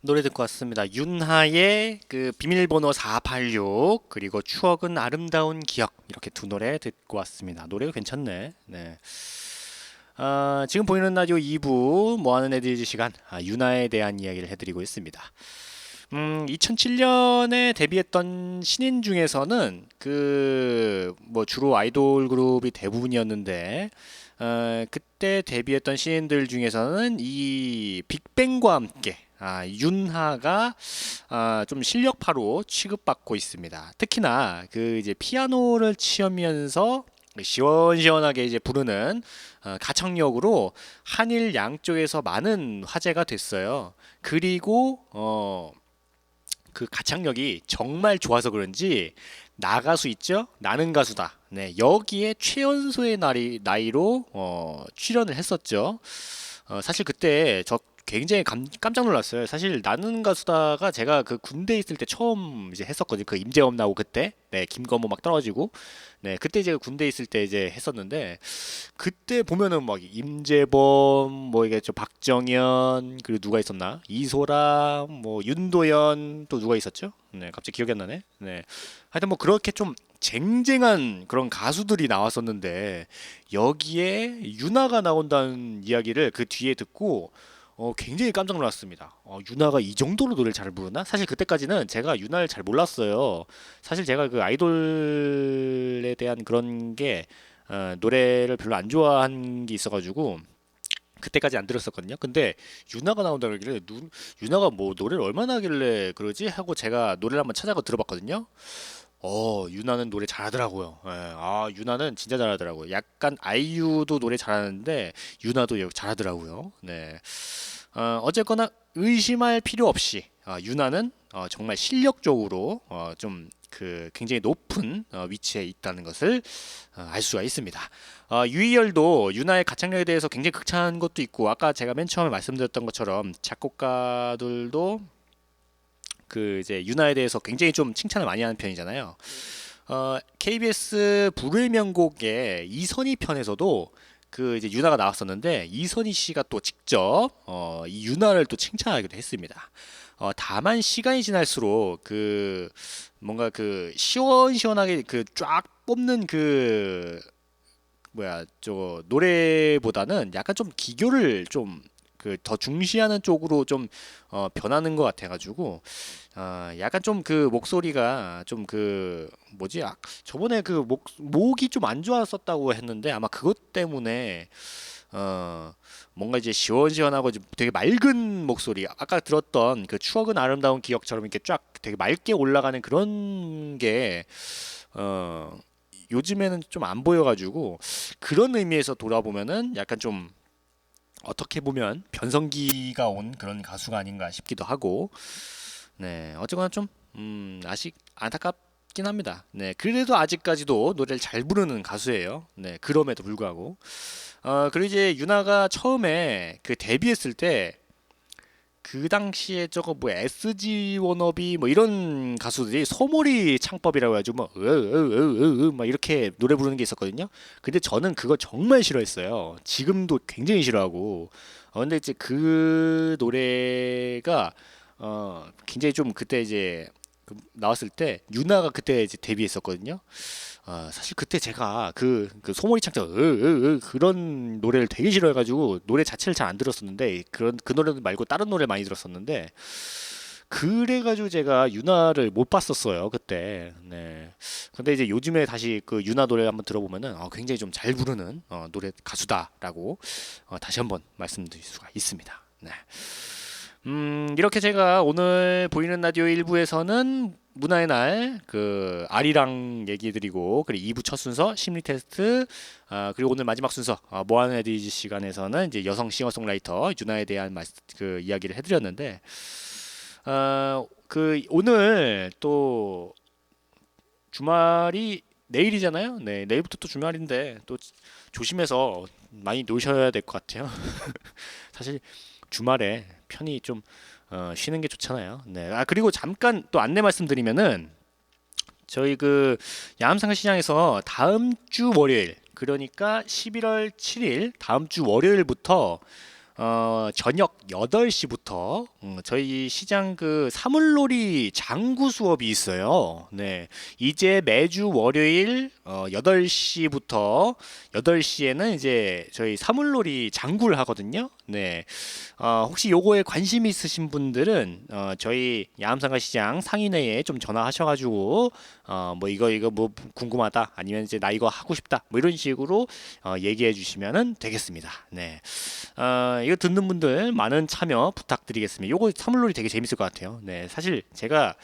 노래 듣고 왔습니다. 윤하의 그 비밀번호 486 그리고 추억은 아름다운 기억 이렇게 두 노래 듣고 왔습니다. 노래가 괜찮네. 네. 지금 보이는 라디오 2부 뭐하는 애들지 시간 윤하에 대한 이야기를 해드리고 있습니다. 2007년에 데뷔했던 신인 중에서는 그 뭐 주로 아이돌 그룹이 대부분이었는데 그때 데뷔했던 신인들 중에서는 이 빅뱅과 함께 윤하가 좀 실력파로 취급받고 있습니다. 특히나 그 이제 피아노를 치면서 시원시원하게 이제 부르는 가창력으로 한일 양쪽에서 많은 화제가 됐어요. 그리고 그 가창력이 정말 좋아서 그런지 나가수 있죠? 나는 가수다. 네, 여기에 최연소의 나이로 출연을 했었죠. 사실 그때 저 굉장히 깜짝 놀랐어요. 사실 나는 가수다가 제가 그 군대 있을 때 처음 이제 했었거든요. 그 임재범 나오고 그때, 네, 김건모 막 떨어지고, 네, 그때 제가 군대 있을 때 이제 했었는데, 그때 보면은 막 임재범, 뭐 이게 저 박정현, 그리고 누가 있었나? 이소라, 뭐 윤도현 또 누가 있었죠? 네, 갑자기 기억이 안 나네. 네, 하여튼 뭐 그렇게 좀 쟁쟁한 그런 가수들이 나왔었는데 여기에 윤하가 나온다는 이야기를 그 뒤에 듣고 굉장히 깜짝 놀랐습니다. 유나가 이 정도로 노래를 잘 부르나? 사실 그때까지는 제가 유나를 잘 몰랐어요. 사실 제가 그 아이돌에 대한 그런 게 노래를 별로 안 좋아한 게 있어가지고 그때까지 안 들었었거든요. 근데 유나가 나온다 그러길래 유나가 뭐 노래를 얼마나 하길래 그러지? 하고 제가 노래를 한번 찾아가 들어봤거든요. 유나는 노래 잘하더라고요. 예, 유나는 진짜 잘하더라고요. 약간 아이유도 노래 잘하는데 유나도 잘하더라고요. 네. 어쨌거나 의심할 필요 없이 유나는 정말 실력적으로 좀 그 굉장히 높은 위치에 있다는 것을 알 수가 있습니다. 유희열도 유나의 가창력에 대해서 굉장히 극찬한 것도 있고 아까 제가 맨 처음에 말씀드렸던 것처럼 작곡가들도 그 이제 유나에 대해서 굉장히 좀 칭찬을 많이 하는 편이잖아요. KBS 불후의 명곡의 이선희 편에서도 그 이제 유나가 나왔었는데 이선희 씨가 또 직접 이 유나를 또 칭찬하기도 했습니다. 다만 시간이 지날수록 그 뭔가 그 시원시원하게 그 쫙 뽑는 그 뭐야 저 노래보다는 약간 좀 기교를 좀 그 더 중시하는 쪽으로 좀 변하는 것 같아가지고 약간 좀 그 목소리가 좀 그 뭐지 저번에 그 목이 좀 안 좋았었다고 했는데 아마 그것 때문에 뭔가 이제 시원시원하고 되게 맑은 목소리 아까 들었던 그 추억은 아름다운 기억처럼 이렇게 쫙 되게 맑게 올라가는 그런 게 요즘에는 좀 안 보여가지고 그런 의미에서 돌아보면은 약간 좀 어떻게 보면 변성기가 온 그런 가수가 아닌가 싶기도 하고 네 어쨌거나 좀 아직 안타깝긴 합니다. 네 그래도 아직까지도 노래를 잘 부르는 가수예요. 네 그럼에도 불구하고 그리고 이제 유나가 처음에 그 데뷔했을 때 그 당시에 저거 뭐 SG 워너비 뭐 이런 가수들이 소몰이 창법이라고 해가지고 막 이렇게 노래 부르는 게 있었거든요. 근데 저는 그거 정말 싫어했어요. 지금도 굉장히 싫어하고. 근데 이제 그 노래가 굉장히 좀 그때 이제 나왔을 때 유나가 그때 이제 데뷔했었거든요. 사실 그때 제가 그 소몰이 창작 그런 노래를 되게 싫어해가지고 노래 자체를 잘 안 들었었는데 그 노래 말고 다른 노래 많이 들었었는데 그래가지고 제가 유나를 못 봤었어요 그때. 네. 근데 이제 요즘에 다시 그 유나 노래를 한번 들어보면은 굉장히 좀 잘 부르는 노래 가수다라고 다시 한번 말씀드릴 수가 있습니다. 네. 이렇게 제가 오늘 보이는 라디오 1부에서는 문화의 날 그 아리랑 얘기 드리고 그리고 2부 첫 순서 심리 테스트 그리고 오늘 마지막 순서 뭐하는 애들이지 시간에서는 이제 여성 싱어송라이터 유나에 대한 그 이야기를 해드렸는데 그 오늘 또 주말이 내일이잖아요. 네 내일부터 또 주말인데 또 조심해서 많이 노셔야 될 것 같아요. 사실 주말에 편히 좀 쉬는 게 좋잖아요. 네. 그리고 잠깐 또 안내 말씀드리면은 저희 그 야암상가 시장에서 다음 주 월요일 그러니까 11월 7일 다음 주 월요일부터 저녁 8시부터 저희 시장 그 사물놀이 장구 수업이 있어요. 네. 이제 매주 월요일 8시부터 8시에는 이제 저희 사물놀이 장구를 하거든요. 네. 혹시 요거에 관심 있으신 분들은 저희 야암상가 시장 상인회에 좀 전화하셔가지고 뭐 이거 뭐 궁금하다 아니면 이제 나 이거 하고 싶다 뭐 이런 식으로 얘기해 주시면은 되겠습니다. 네. 이거 듣는 분들 많은 참여 부탁드리겠습니다. 요거 사물놀이 되게 재밌을 것 같아요. 네. 사실 제가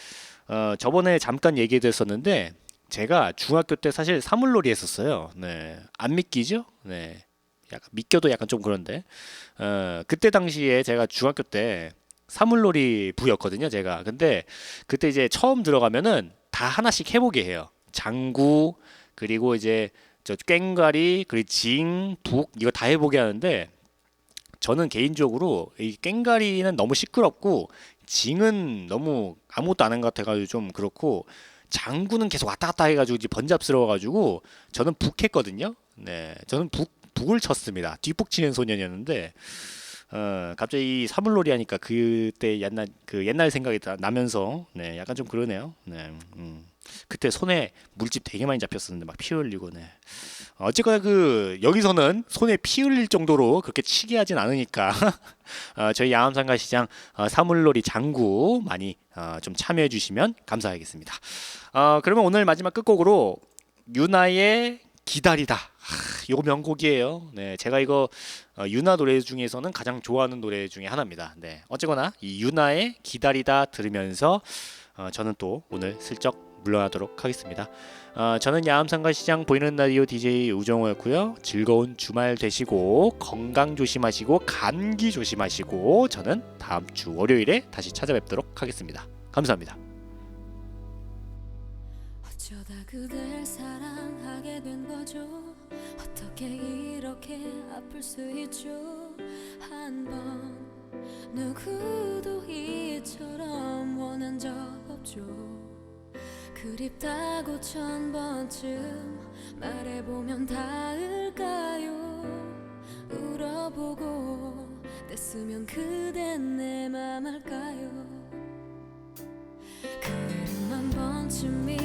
저번에 잠깐 얘기해 드렸었는데 제가 중학교 때 사실 사물놀이 했었어요. 네. 안 믿기죠? 네. 약간 믿겨도 약간 좀 그런데 그때 당시에 제가 중학교 때 사물놀이 부였거든요 제가. 근데 그때 이제 처음 들어가면은 다 하나씩 해보게 해요. 장구 그리고 이제 저 꽹과리 그리고 징, 북 이거 다 해보게 하는데 저는 개인적으로 이 꽹과리는 너무 시끄럽고 징은 너무 아무것도 안 한 것 같아가지고 좀 그렇고 장구는 계속 왔다 갔다 해가지고 이제 번잡스러워가지고 저는 북 했거든요. 네, 저는 북을 쳤습니다. 뒷북 치는 소년이었는데 갑자기 이 사물놀이 하니까 그때 옛날 생각이 나면서 네, 약간 좀 그러네요. 네, 그때 손에 물집 되게 많이 잡혔었는데 막 피 흘리고 네. 어쨌거나 그 여기서는 손에 피 흘릴 정도로 그렇게 치게 하진 않으니까 저희 야암상가 시장 사물놀이 장구 많이 좀 참여해 주시면 감사하겠습니다. 그러면 오늘 마지막 끝곡으로 유나의 기다리다. 이거 명곡이에요. 네, 제가 이거 유나 노래 중에서는 가장 좋아하는 노래 중에 하나입니다. 네, 어쨌거나 이 유나의 기다리다 들으면서 저는 또 오늘 슬쩍 물러나도록 하겠습니다. 저는 야암상가 시장 보이는 라디오 DJ 우정호였고요. 즐거운 주말 되시고 건강 조심하시고 감기 조심하시고 저는 다음 주 월요일에 다시 찾아뵙도록 하겠습니다. 감사합니다. 어쩌다 그댈 사랑하게 된 거죠. 어떻게 이렇게 아플 수 있죠. 한 번 누구도 이처럼 원한 적 없죠. 그립다고 1000번쯤 말해보면 닿을까요. 울어보고 뗐으면 그댄 내 맘 알까요. 그 이름 한 번쯤이